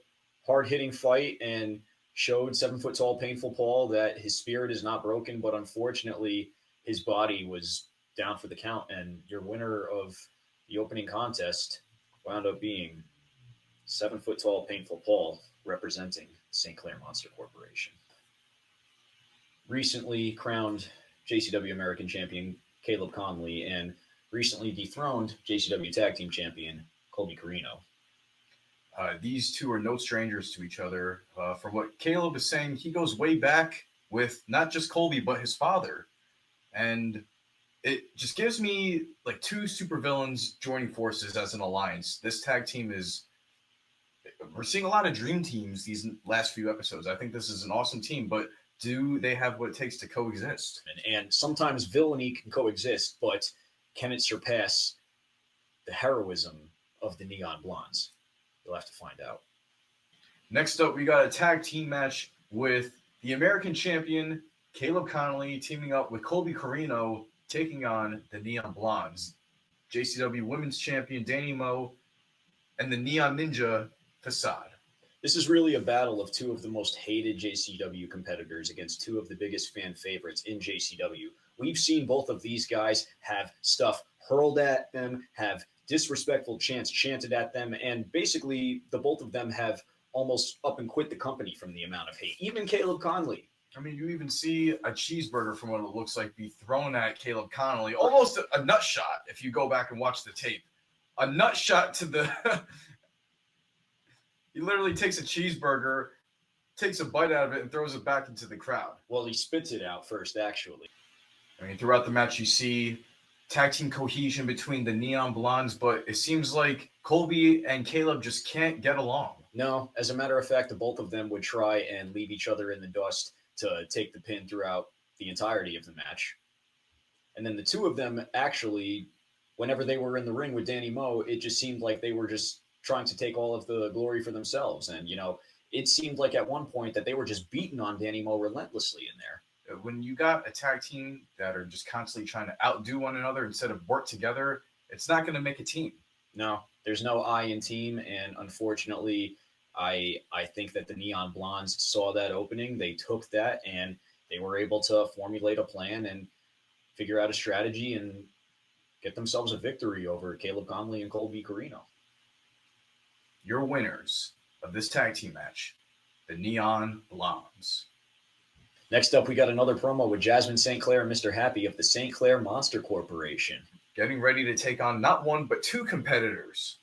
Speaker 3: hard-hitting fight and showed 7-foot-tall Painful Paul that his spirit is not broken, but unfortunately, his body was down for the count, and your winner of the opening contest wound up being 7-foot-tall Painful Paul, representing St. Clair Monster Corporation. Recently crowned JCW American Champion Caleb Conley and recently dethroned JCW Tag Team Champion Colby Carino.
Speaker 2: These two are no strangers to each other. From what Caleb is saying, he goes way back with not just Colby, but his father. And it just gives me like two supervillains joining forces as an alliance. This tag team we're seeing a lot of dream teams these last few episodes. I think this is an awesome team, but do they have what it takes to coexist?
Speaker 3: And sometimes villainy can coexist, but can it surpass the heroism of the Neon Blondes? You'll have to find out.
Speaker 2: Next up, we got a tag team match with the American champion, Caleb Conley, teaming up with Colby Carino, taking on the Neon Blondes. JCW Women's Champion, Danny Moe, and the Neon Ninja, Facade.
Speaker 3: This is really a battle of two of the most hated JCW competitors against two of the biggest fan favorites in JCW. We've seen both of these guys have stuff hurled at them, have disrespectful chants chanted at them, and basically the both of them have almost up and quit the company from the amount of hate. Even Caleb Conley.
Speaker 2: I mean, you even see a cheeseburger from what it looks like be thrown at Caleb Conley. Almost a nut shot if you go back and watch the tape. A nut shot to the... He literally takes a cheeseburger, takes a bite out of it, and throws it back into the crowd.
Speaker 3: Well, he spits it out first, actually.
Speaker 2: I mean, throughout the match, you see tag team cohesion between the Neon Blondes, but it seems like Colby and Caleb just can't get along.
Speaker 3: No, as a matter of fact, the both of them would try and leave each other in the dust to take the pin throughout the entirety of the match. And then the two of them actually, whenever they were in the ring with Danny Moe, it just seemed like they were just trying to take all of the glory for themselves. And, you know, it seemed like at one point that they were just beating on Danny Moe relentlessly in there.
Speaker 2: When you got a tag team that are just constantly trying to outdo one another instead of work together, it's not going to make a team.
Speaker 3: No, there's no I in team. And unfortunately, I think that the Neon Blondes saw that opening. They took that and they were able to formulate a plan and figure out a strategy and get themselves a victory over Caleb Conley and Colby Carino.
Speaker 2: Your winners of this tag team match, the Neon Blondes.
Speaker 3: Next up, we got another promo with Jasmine St. Clair and Mr. Happy of the St. Clair Monster Corporation.
Speaker 2: Getting ready to take on not one, but two competitors.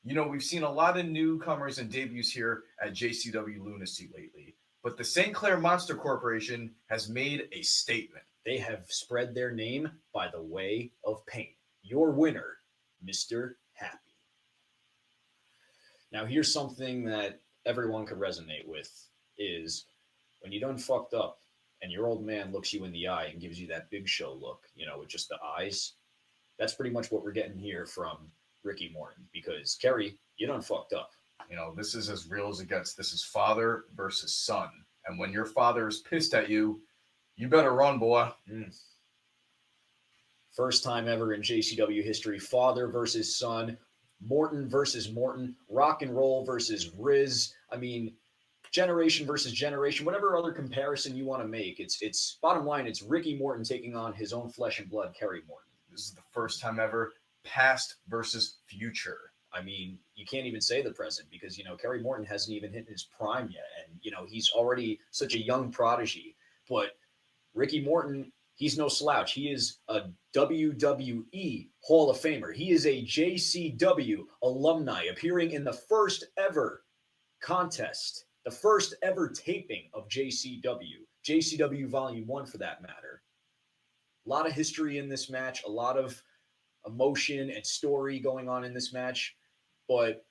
Speaker 2: You know, we've seen a lot of newcomers and debuts here at JCW Lunacy lately, but the St. Clair Monster Corporation has made a statement.
Speaker 3: They have spread their name by the way of pain. Your winner, Mr. Happy. Now, here's something that everyone could resonate with is when you done fucked up and your old man looks you in the eye and gives you that big show look, you know, with just the eyes, that's pretty much what we're getting here from Ricky Morton, because Kerry, you done fucked up.
Speaker 2: You know, this is as real as it gets. This is father versus son. And when your father is pissed at you, you better run, boy.
Speaker 3: First time ever in JCW history, father versus son, Morton versus Morton, rock and roll versus Riz. I mean, generation versus generation, whatever other comparison you want to make. It's bottom line, it's Ricky Morton taking on his own flesh and blood, Kerry Morton.
Speaker 2: This is the first time ever, past versus future.
Speaker 3: I mean, you can't even say the present because, you know, Kerry Morton hasn't even hit his prime yet. And, you know, he's already such a young prodigy. But Ricky Morton, he's no slouch. He is a WWE Hall of Famer. He is a JCW alumni appearing in the first ever contest, the first ever taping of JCW Volume 1 for that matter. A lot of history in this match, a lot of emotion and story going on in this match, but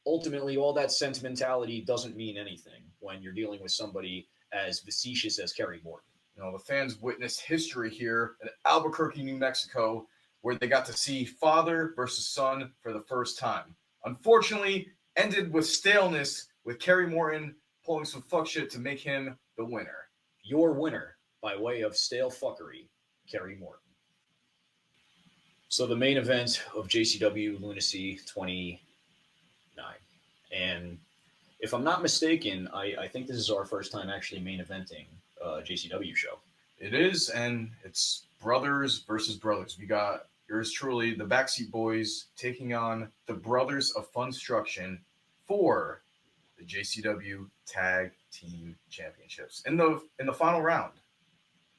Speaker 3: ultimately all that sentimentality doesn't mean anything when you're dealing with somebody as facetious as Kerry Morton.
Speaker 2: You know, the fans witnessed history here in Albuquerque, New Mexico, where they got to see father versus son for the first time. Unfortunately, ended with staleness with Kerry Morton pulling some fuck shit to make him the winner.
Speaker 3: your winner by way of stale fuckery, Kerry Morton. So the main event of JCW Lunacy 29. And if I'm not mistaken, I think this is our first time actually main eventing a JCW show.
Speaker 2: It is, and it's brothers versus brothers. We got yours truly, the BackSeat Boyz, taking on the Brothers of Funstruction for the JCW Tag Team Championships in the final round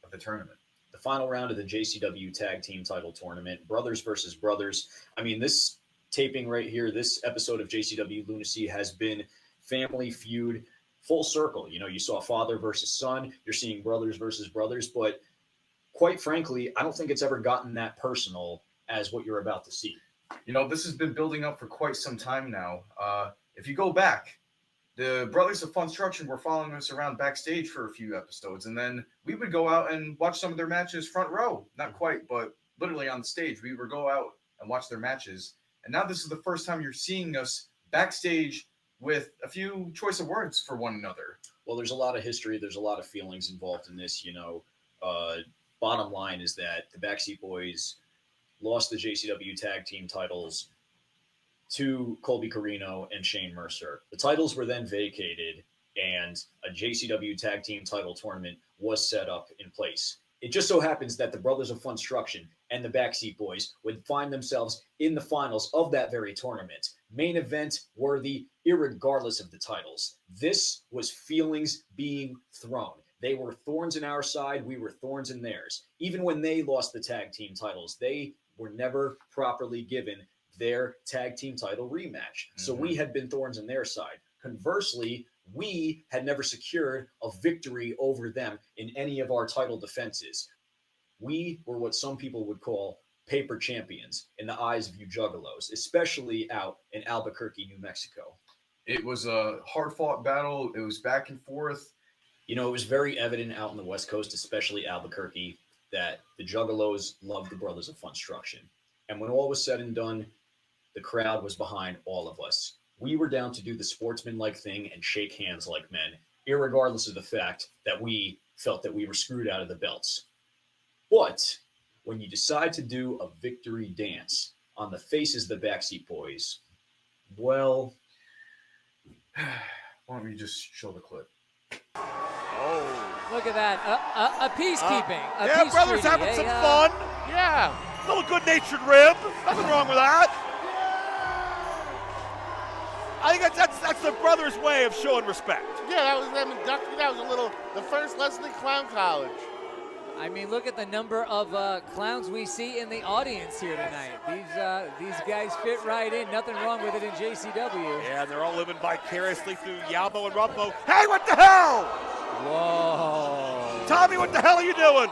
Speaker 2: of the tournament.
Speaker 3: The final round of the JCW Tag Team Title Tournament, brothers versus brothers. I mean, this taping right here, this episode of JCW Lunacy has been family feud full circle. You know, you saw father versus son, you're seeing brothers versus brothers, but quite frankly, I don't think it's ever gotten that personal as what you're about to see.
Speaker 2: You know, this has been building up for quite some time now. If you go back, the Brothers of Funstruction were following us around backstage for a few episodes, and then we would go out and watch some of their matches front row. Not quite, but literally on the stage. We would go out and watch their matches. And now this is the first time you're seeing us backstage with a few choice of words for one another.
Speaker 3: Well, there's a lot of history. There's a lot of feelings involved in this. You know, bottom line is that the BackSeat Boyz lost the JCW tag team titles to Colby Carino and Shane Mercer. The titles were then vacated, and a JCW tag team title tournament was set up in place. It just so happens that the Brothers of Funstruction and the BackSeat Boyz would find themselves in the finals of that very tournament. Main event worthy, irregardless of the titles. This was feelings being thrown. They were thorns in our side. We were thorns in theirs. Even when they lost the tag team titles, they were never properly given their tag team title rematch. So we had been thorns in their side. Conversely, we had never secured a victory over them in any of our title defenses. We were what some people would call paper champions in the eyes of you juggalos, especially out in Albuquerque, New Mexico.
Speaker 2: It was a hard-fought battle. It was back and forth.
Speaker 3: You know, it was very evident out on the West Coast, especially Albuquerque, that the juggalos loved the Brothers of Funstruction. And when all was said and done, the crowd was behind all of us. We were down to do the sportsmanlike thing and shake hands like men, irregardless of the fact that we felt that we were screwed out of the belts. But when you decide to do a victory dance on the faces of the BackSeat Boyz, well,
Speaker 2: why don't we just show the clip?
Speaker 1: Oh.
Speaker 8: Look at that. A peacekeeping.
Speaker 1: Yeah,
Speaker 8: peace
Speaker 1: brothers
Speaker 8: treaty,
Speaker 1: having some fun.
Speaker 5: Yeah.
Speaker 1: Little good-natured rib. Nothing wrong with that. I think that's the brothers' way of showing respect.
Speaker 5: Yeah, that was them inducting. That was the first lesson in clown college.
Speaker 8: I mean, look at the number of clowns we see in the audience here tonight. These guys fit right in. Nothing wrong with it in JCW.
Speaker 1: Yeah, they're all living vicariously through Yalbo and Ruffo. Hey, what the hell?
Speaker 8: Whoa.
Speaker 1: Tommy, what the hell are you doing?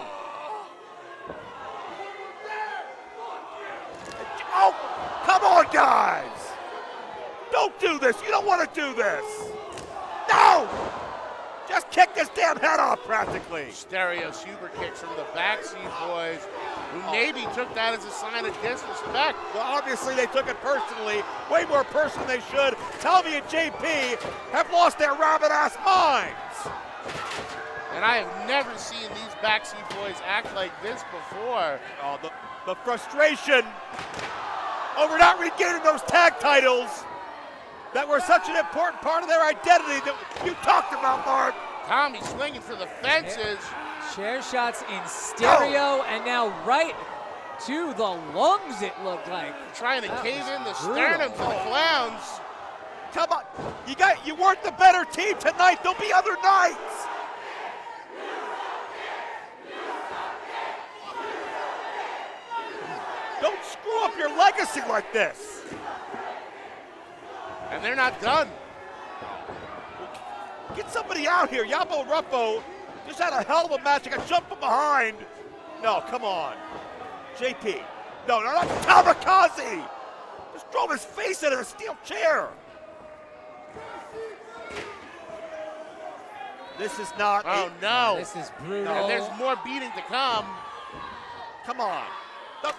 Speaker 1: Oh, come on, guys. Don't do this. You don't want to do this. No! Just kick this damn head off, practically.
Speaker 5: Stereo super kicks from the BackSeat Boyz, who maybe took that as a sign of disrespect.
Speaker 1: Well, obviously they took it personally, way more personal than they should. Tommy and JP have lost their rabbit-ass minds.
Speaker 5: And I have never seen these BackSeat Boyz act like this before.
Speaker 1: Oh, the frustration over not regaining those tag titles that were such an important part of their identity that you talked about, Mark.
Speaker 5: Tommy swinging for the fences.
Speaker 8: Chair shots in stereo, and now right to the lungs, it looked like.
Speaker 5: Trying to cave in the sternums of the clowns.
Speaker 1: Come on, you weren't the better team tonight. There'll be other nights. Don't screw up your legacy like this.
Speaker 5: And they're not done.
Speaker 1: Get somebody out here. Yabo Ruffo just had a hell of a match. I got jumped from behind. No, come on. JP. No, not Kamikaze. Just drove his face into a steel chair. This is not.
Speaker 5: Oh, no.
Speaker 8: This is brutal.
Speaker 5: And there's more beating to come.
Speaker 1: Come on.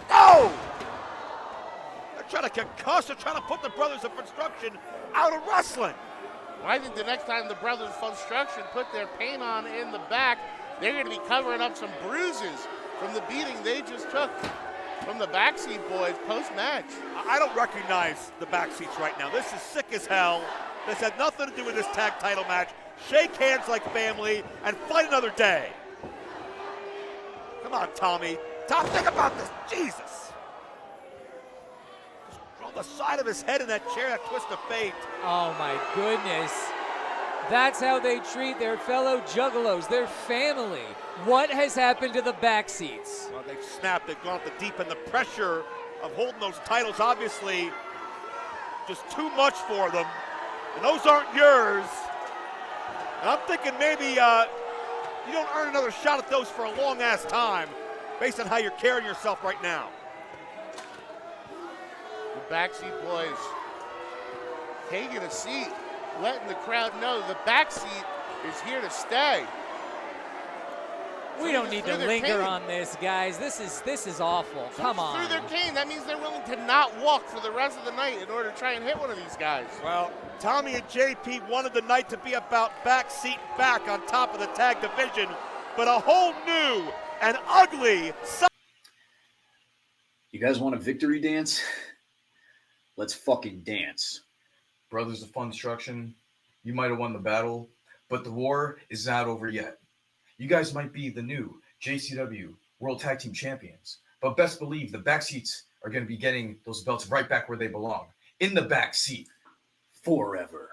Speaker 1: No! They're trying to concuss. They're trying to put the Brothers of Funstruction out of wrestling.
Speaker 5: Well, I think the next time the Brothers of Funstruction put their paint on in the back, they're going to be covering up some bruises from the beating they just took from the BackSeat boys post-match.
Speaker 1: I don't recognize the BackSeats right now. This is sick as hell. This had nothing to do with this tag title match. Shake hands like family and fight another day. Come on, Tommy. Tom, think about this. Jesus. Just roll the side of his head in that chair, that twist of fate.
Speaker 8: Oh my goodness. That's how they treat their fellow juggalos, their family. What has happened to the BackSeats?
Speaker 1: Well, they've snapped. They've gone up the deep, and the pressure of holding those titles, obviously, just too much for them. And those aren't yours. And I'm thinking maybe you don't earn another shot at those for a long-ass time based on how you're carrying yourself right now.
Speaker 5: The BackSeat boys taking a seat, letting the crowd know the BackSeat is here to stay.
Speaker 8: We don't need to linger on this, guys. This is awful. Come on.
Speaker 5: Through their cane, that means they're willing to not walk for the rest of the night in order to try and hit one of these guys.
Speaker 1: Well, Tommy and JP wanted the night to be about BackSeat back on top of the tag division, but a whole new and ugly.
Speaker 3: You guys want a victory dance? Let's fucking dance.
Speaker 2: Brothers of Fun Destruction, you might have won the battle, but the war is not over yet. You guys might be the new JCW World Tag Team Champions, but best believe the BackSeats are going to be getting those belts right back where they belong, in the back seat.
Speaker 3: Forever.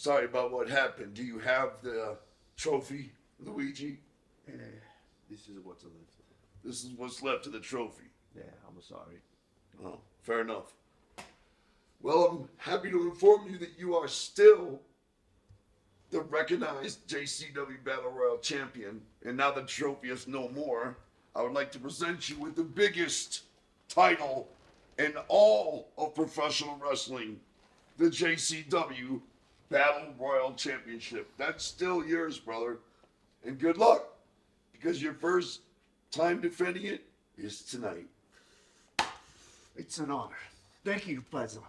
Speaker 9: Sorry about what happened. Do you have the trophy, Luigi?
Speaker 10: Yeah, this is what's left.
Speaker 9: This is what's left of the trophy.
Speaker 10: Yeah, I'm sorry.
Speaker 9: Oh, fair enough. Well, I'm happy to inform you that you are still the recognized JCW Battle Royal champion, and now the trophy is no more. I would like to present you with the biggest title in all of professional wrestling, the JCW Battle Royal Championship. That's still yours, brother. And good luck, because your first time defending it is tonight.
Speaker 10: It's an honor. Thank you, plethora.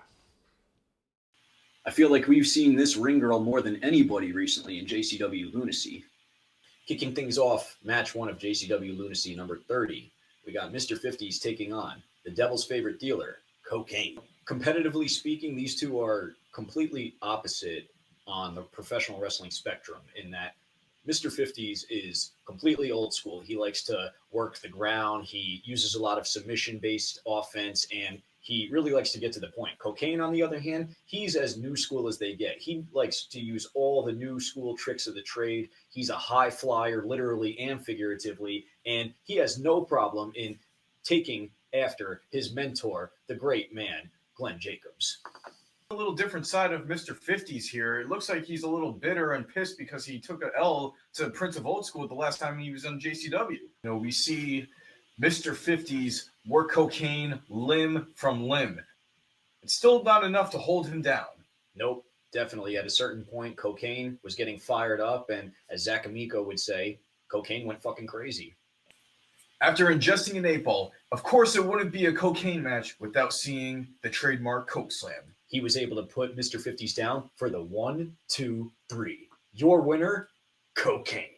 Speaker 3: I feel like we've seen this ring girl more than anybody recently in JCW Lunacy. Kicking things off, match 1 of JCW Lunacy number 30, we got Mr. 50s taking on the Devil's Favorite Dealer, Cocaine. Competitively speaking, these two are completely opposite on the professional wrestling spectrum in that Mr. 50s is completely old school. He likes to work the ground. He uses a lot of submission-based offense, and he really likes to get to the point. Cocaine, on the other hand, he's as new school as they get. He likes to use all the new school tricks of the trade. He's a high flyer, literally and figuratively, and he has no problem in taking after his mentor, the great man, Glenn Jacobs.
Speaker 2: A little different side of Mr. 50s here. It looks like he's a little bitter and pissed because he took an L to Prince of Old School the last time he was on JCW. You know, we see Mr. 50s work Cocaine limb from limb. it's still not enough to hold him down.
Speaker 3: Nope, definitely. At a certain point, cocaine was getting fired up, and as Zach Amico would say, cocaine went fucking crazy.
Speaker 2: After ingesting an 8-ball, of course it wouldn't be a cocaine match without seeing the trademark Coke Slam.
Speaker 3: He was able to put Mr. 50s down for the 1, 2, 3. Your winner, cocaine.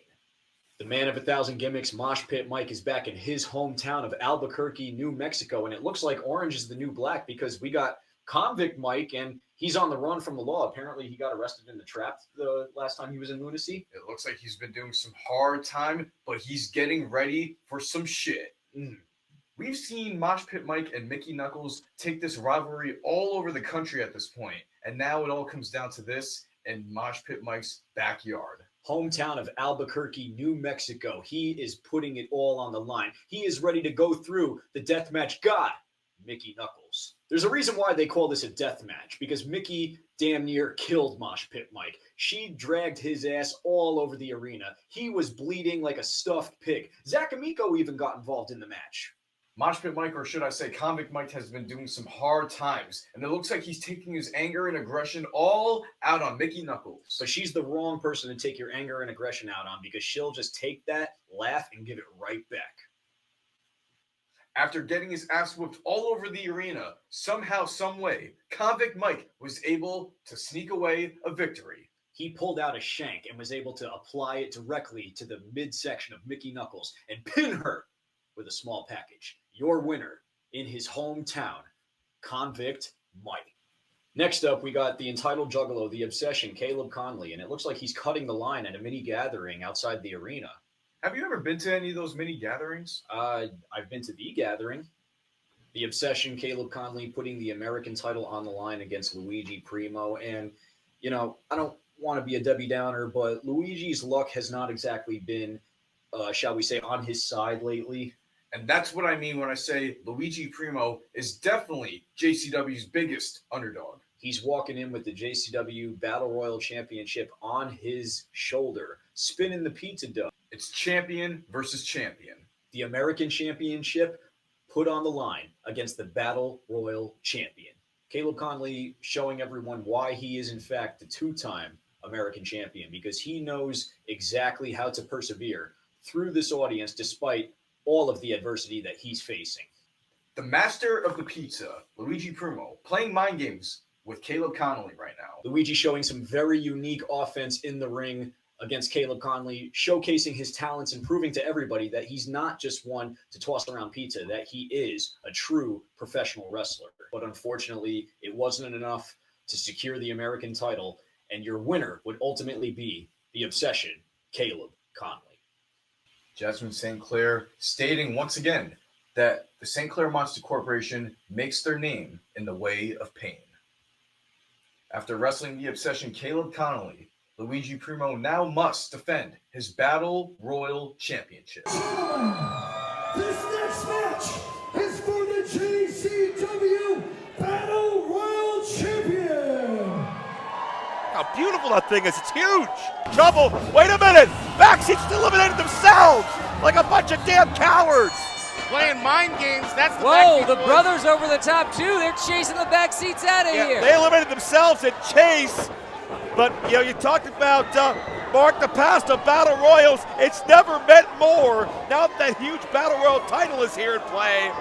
Speaker 3: The man of 1,000 gimmicks, Mosh Pit Mike, is back in his hometown of Albuquerque, New Mexico, and it looks like orange is the new black because we got Convict Mike, and he's on the run from the law. Apparently, he got arrested in the trap the last time he was in Lunacy.
Speaker 2: It looks like he's been doing some hard time, but he's getting ready for some shit. We've seen Mosh Pit Mike and Mickey Knuckles take this rivalry all over the country at this point, and now it all comes down to this in Mosh Pit Mike's backyard.
Speaker 3: Hometown of Albuquerque, New Mexico. He is putting it all on the line. He is ready to go through the deathmatch god, Mickey Knuckles. There's a reason why they call this a death match, because Mickey damn near killed Mosh Pit Mike. She dragged his ass all over the arena. He was bleeding like a stuffed pig. Zach Amico even got involved in the match.
Speaker 2: Mosh Pit Mike, or should I say Convict Mike, has been doing some hard times, and it looks like he's taking his anger and aggression all out on Mickey Knuckles.
Speaker 3: But she's the wrong person to take your anger and aggression out on, because she'll just take that, laugh, and give it right back.
Speaker 2: After getting his ass whooped all over the arena, somehow, some way, Convict Mike was able to sneak away a victory.
Speaker 3: He pulled out a shank and was able to apply it directly to the midsection of Mickey Knuckles and pin her with a small package. Your winner in his hometown, Convict Mike. Next up, we got the entitled juggalo, the obsession, Caleb Conley, and it looks like he's cutting the line at a mini gathering outside the arena.
Speaker 2: Have you ever been to any of those mini gatherings?
Speaker 3: I've been to the gathering. The obsession, Caleb Conley, putting the American title on the line against Luigi Primo. And, you know, I don't want to be a Debbie Downer, but Luigi's luck has not exactly been, shall we say, on his side lately.
Speaker 2: And that's what I mean when I say Luigi Primo is definitely JCW's biggest underdog.
Speaker 3: He's walking in with the JCW Battle Royal Championship on his shoulder, spinning the pizza dough.
Speaker 2: It's champion versus champion.
Speaker 3: The American Championship put on the line against the Battle Royal Champion. Caleb Conley showing everyone why he is, in fact, the two-time American champion, because he knows exactly how to persevere through this audience despite all of the adversity that he's facing.
Speaker 2: The master of the pizza, Luigi Primo, playing mind games with Caleb Conley right now.
Speaker 3: Luigi showing some very unique offense in the ring against Caleb Conley, showcasing his talents and proving to everybody that he's not just one to toss around pizza, that he is a true professional wrestler. But unfortunately, it wasn't enough to secure the American title, and your winner would ultimately be the obsession, Caleb Conley.
Speaker 2: Jasmine St. Clair stating once again that the St. Clair Monster Corporation makes their name in the way of pain. After wrestling the obsession Caleb Conley, Luigi Primo now must defend his Battle Royal Championship.
Speaker 4: This next match is for the JCW Battle Royal Champion.
Speaker 1: How beautiful that thing is. It's huge. Trouble. Wait a minute. BackSeatz eliminated themselves like a bunch of damn cowards.
Speaker 5: Playing mind games, that's the
Speaker 8: Whoa,
Speaker 5: BackSeat
Speaker 8: the
Speaker 5: boys.
Speaker 8: brothers over the top too. They're chasing the BackSeatz out of here.
Speaker 1: They eliminated themselves in chase. But, you know, you talked about Mark the past of Battle Royals. It's never meant more. Now that huge Battle Royal title is here in play.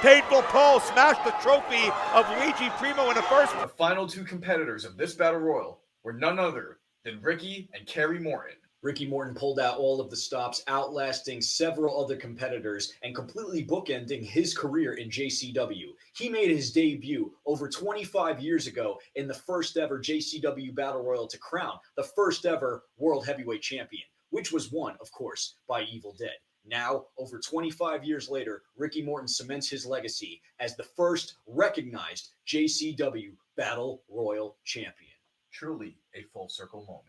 Speaker 1: Painful Paul smashed the trophy of Luigi Primo in the first.
Speaker 2: The final two competitors of this Battle Royal were none other than Ricky and Kerry Morton.
Speaker 3: Ricky Morton pulled out all of the stops, outlasting several other competitors and completely bookending his career in JCW. He made his debut over 25 years ago in the first ever JCW Battle Royal to crown the first ever World Heavyweight Champion, which was won, of course, by Evil Dead. Now, over 25 years later, Ricky Morton cements his legacy as the first recognized JCW Battle Royal Champion.
Speaker 2: Truly a full circle moment.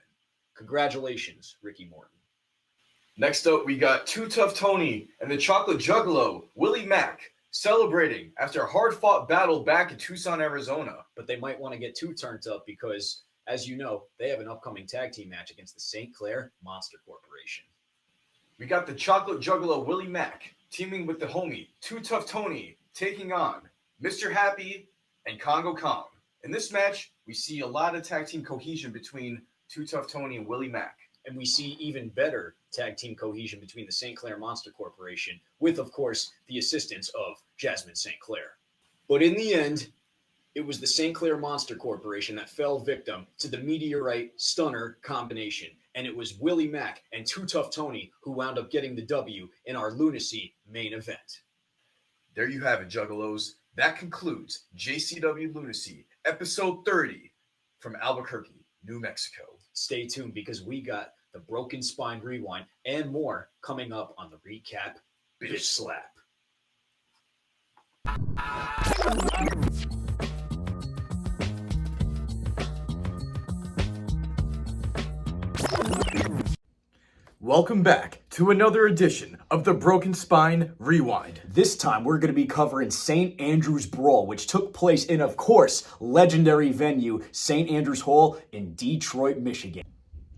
Speaker 3: Congratulations, Ricky Morton.
Speaker 2: Next up, we got Too Tough Tony and the Chocolate Juggalo, Willie Mack, celebrating after a hard-fought battle back in Tucson, Arizona.
Speaker 3: But they might want to get too turned up because, as you know, they have an upcoming tag team match against the St. Clair Monster Corporation.
Speaker 2: We got the Chocolate Juggalo, Willie Mack, teaming with the homie Too Tough Tony, taking on Mr. Happy and Congo Kong. In this match, we see a lot of tag team cohesion between Too Tough Tony and Willie Mack.
Speaker 3: And we see even better tag team cohesion between the St. Clair Monster Corporation with, of course, the assistance of Jasmine St. Clair. But in the end, it was the St. Clair Monster Corporation that fell victim to the Meteorite Stunner combination. And it was Willie Mack and Too Tough Tony who wound up getting the W in our Lunacy main event.
Speaker 2: There you have it, Juggalos. That concludes JCW Lunacy, episode 30 from Albuquerque, New Mexico.
Speaker 3: Stay tuned because we got the Broken Spine Rewind and more coming up on the Recap Bitchslap.
Speaker 11: Welcome back to another edition of the Broken Spine Rewind.
Speaker 3: This time we're going to be covering St. Andrew's Brawl, which took place in, of course, legendary venue St. Andrew's Hall in Detroit, Michigan.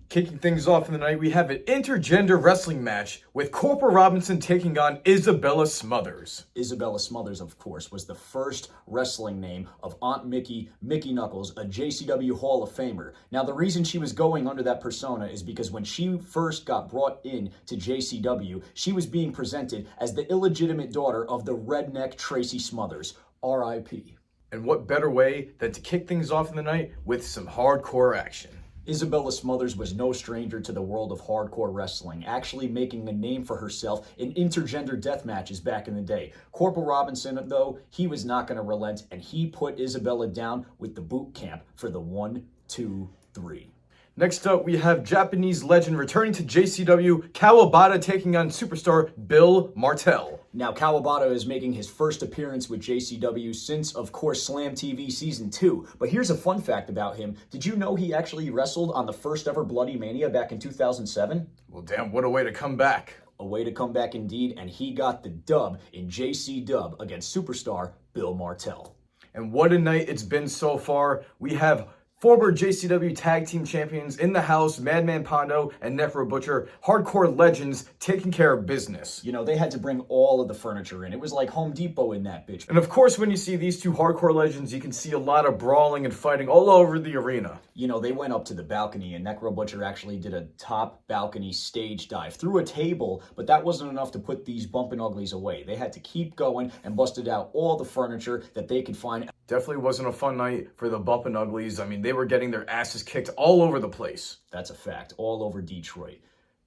Speaker 11: Kicking things off in the night, we have an intergender wrestling match with Corporal Robinson taking on Isabella Smothers.
Speaker 3: Isabella Smothers, of course, was the first wrestling name of Aunt Mickey Knuckles, a JCW Hall of Famer. Now, the reason she was going under that persona is because when she first got brought in to JCW, she was being presented as the illegitimate daughter of the redneck Tracy Smothers, R.I.P.
Speaker 11: And what better way than to kick things off in the night with some hardcore action?
Speaker 3: Isabella Smothers was no stranger to the world of hardcore wrestling, actually making a name for herself in intergender death matches back in the day. Corporal Robinson, though, he was not going to relent, and he put Isabella down with the boot camp for the 1, 2, 3.
Speaker 11: Next up, we have Japanese legend returning to JCW, Kawabata taking on superstar Bill Martell.
Speaker 3: Now, Kawabata is making his first appearance with JCW since, of course, Slam TV Season 2. But here's a fun fact about him. Did you know he actually wrestled on the first ever Bloody Mania back in 2007?
Speaker 11: Well, damn, what a way to come back.
Speaker 3: A way to come back indeed, and he got the dub in JC Dub against superstar Bill Martell.
Speaker 11: And what a night it's been so far. We have former JCW Tag Team Champions in the house, Madman Pondo and Necro Butcher, hardcore legends taking care of business.
Speaker 3: You know, they had to bring all of the furniture in. It was like Home Depot in that bitch.
Speaker 11: And of course, when you see these two hardcore legends, you can see a lot of brawling and fighting all over the arena.
Speaker 3: You know, they went up to the balcony, and Necro Butcher actually did a top balcony stage dive through a table, but that wasn't enough to put these bumpin' uglies away. They had to keep going and busted out all the furniture that they could find.
Speaker 11: Definitely wasn't a fun night for the bumpin' uglies. I mean, they were getting their asses kicked all over the place.
Speaker 3: That's a fact, all over Detroit.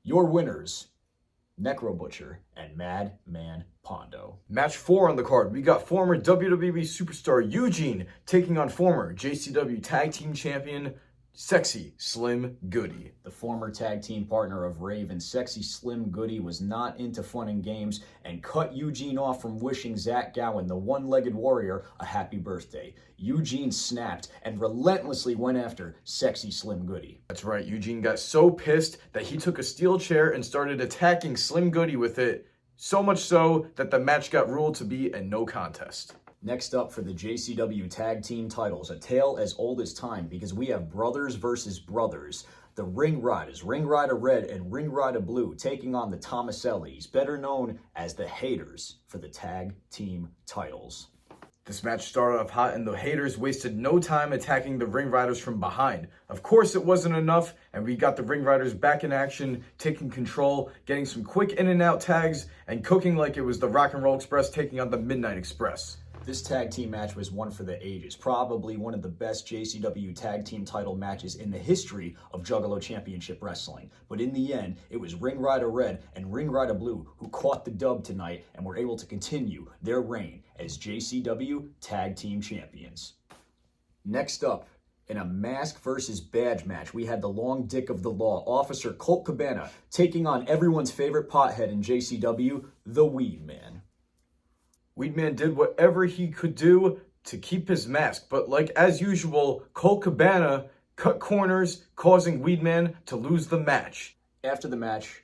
Speaker 3: Your winners, Necro Butcher and Madman Pondo.
Speaker 11: Match 4 on the card, we got former WWE superstar Eugene taking on former JCW Tag Team Champion Sexy Slim Goody.
Speaker 3: The former tag team partner of Raven, Sexy Slim Goody, was not into fun and games and cut Eugene off from wishing Zach Gowen, the one-legged warrior, a happy birthday. Eugene snapped and relentlessly went after Sexy Slim Goody.
Speaker 11: That's right, Eugene got so pissed that he took a steel chair and started attacking Slim Goody with it, so much so that the match got ruled to be a no contest.
Speaker 3: Next up for the JCW Tag Team titles, a tale as old as time because we have brothers versus brothers. The Ring Riders, Ring Rider Red and Ring Rider Blue, taking on the Tomasellis, better known as the Haters, for the Tag Team titles.
Speaker 11: This match started off hot and the Haters wasted no time attacking the Ring Riders from behind. Of course it wasn't enough and we got the Ring Riders back in action, taking control, getting some quick in and out tags and cooking like it was the Rock and Roll Express taking on the Midnight Express.
Speaker 3: This tag team match was one for the ages, probably one of the best JCW tag team title matches in the history of Juggalo Championship Wrestling. But in the end, it was Ring Rider Red and Ring Rider Blue who caught the dub tonight and were able to continue their reign as JCW Tag Team Champions. Next up, in a mask versus badge match, we had the long dick of the law, Officer Colt Cabana, taking on everyone's favorite pothead in JCW, the Weed Man.
Speaker 11: Weedman did whatever he could do to keep his mask, but like as usual, Colt Cabana cut corners, causing Weedman to lose the match.
Speaker 3: After the match,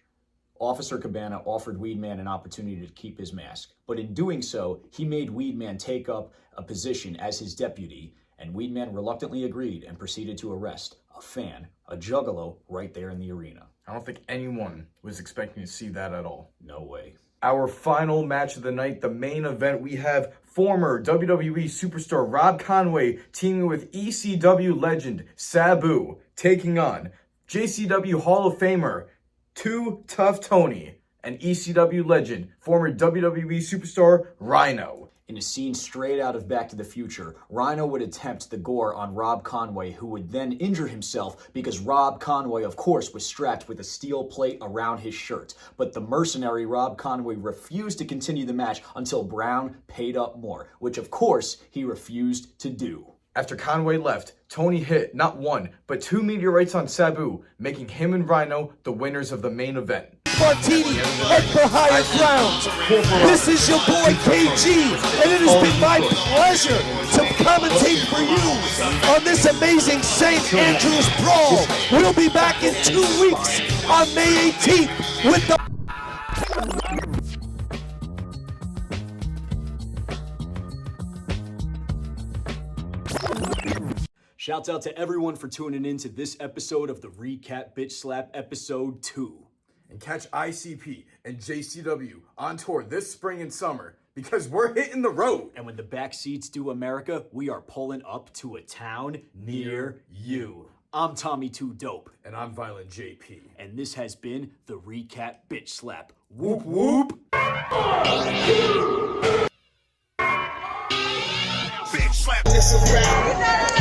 Speaker 3: Officer Cabana offered Weedman an opportunity to keep his mask, but in doing so, he made Weedman take up a position as his deputy, and Weedman reluctantly agreed and proceeded to arrest a fan, a juggalo, right there in the arena.
Speaker 11: I don't think anyone was expecting to see that at all.
Speaker 3: No way.
Speaker 11: Our final match of the night, the main event, we have former WWE superstar Rob Conway teaming with ECW legend Sabu, taking on JCW Hall of Famer Too Tough Tony and ECW legend, former WWE superstar Rhino.
Speaker 3: In a scene straight out of Back to the Future, Rhino would attempt the gore on Rob Conway, who would then injure himself because Rob Conway, of course, was strapped with a steel plate around his shirt. But the mercenary Rob Conway refused to continue the match until Brown paid up more, which of course he refused to do.
Speaker 11: After Conway left, Tony hit not one, but 2 meteorites on Sabu, making him and Rhino the winners of the main event.
Speaker 4: Martini, head for higher ground. This is your boy KG, and it has been my pleasure to commentate for you on this amazing St. Andrews Brawl. We'll be back in 2 weeks on May 18th with the...
Speaker 3: Shouts out to everyone for tuning in to this episode of the Recap Bitch Slap episode 2.
Speaker 11: And catch ICP and JCW on tour this spring and summer because we're hitting the road.
Speaker 3: And when the BackSeatz do America, we are pulling up to a town near you. I'm Tommy 2 Dope.
Speaker 11: And I'm Violent JP.
Speaker 3: And this has been the Recap Bitch Slap. Whoop whoop.
Speaker 7: Bitch slap this around.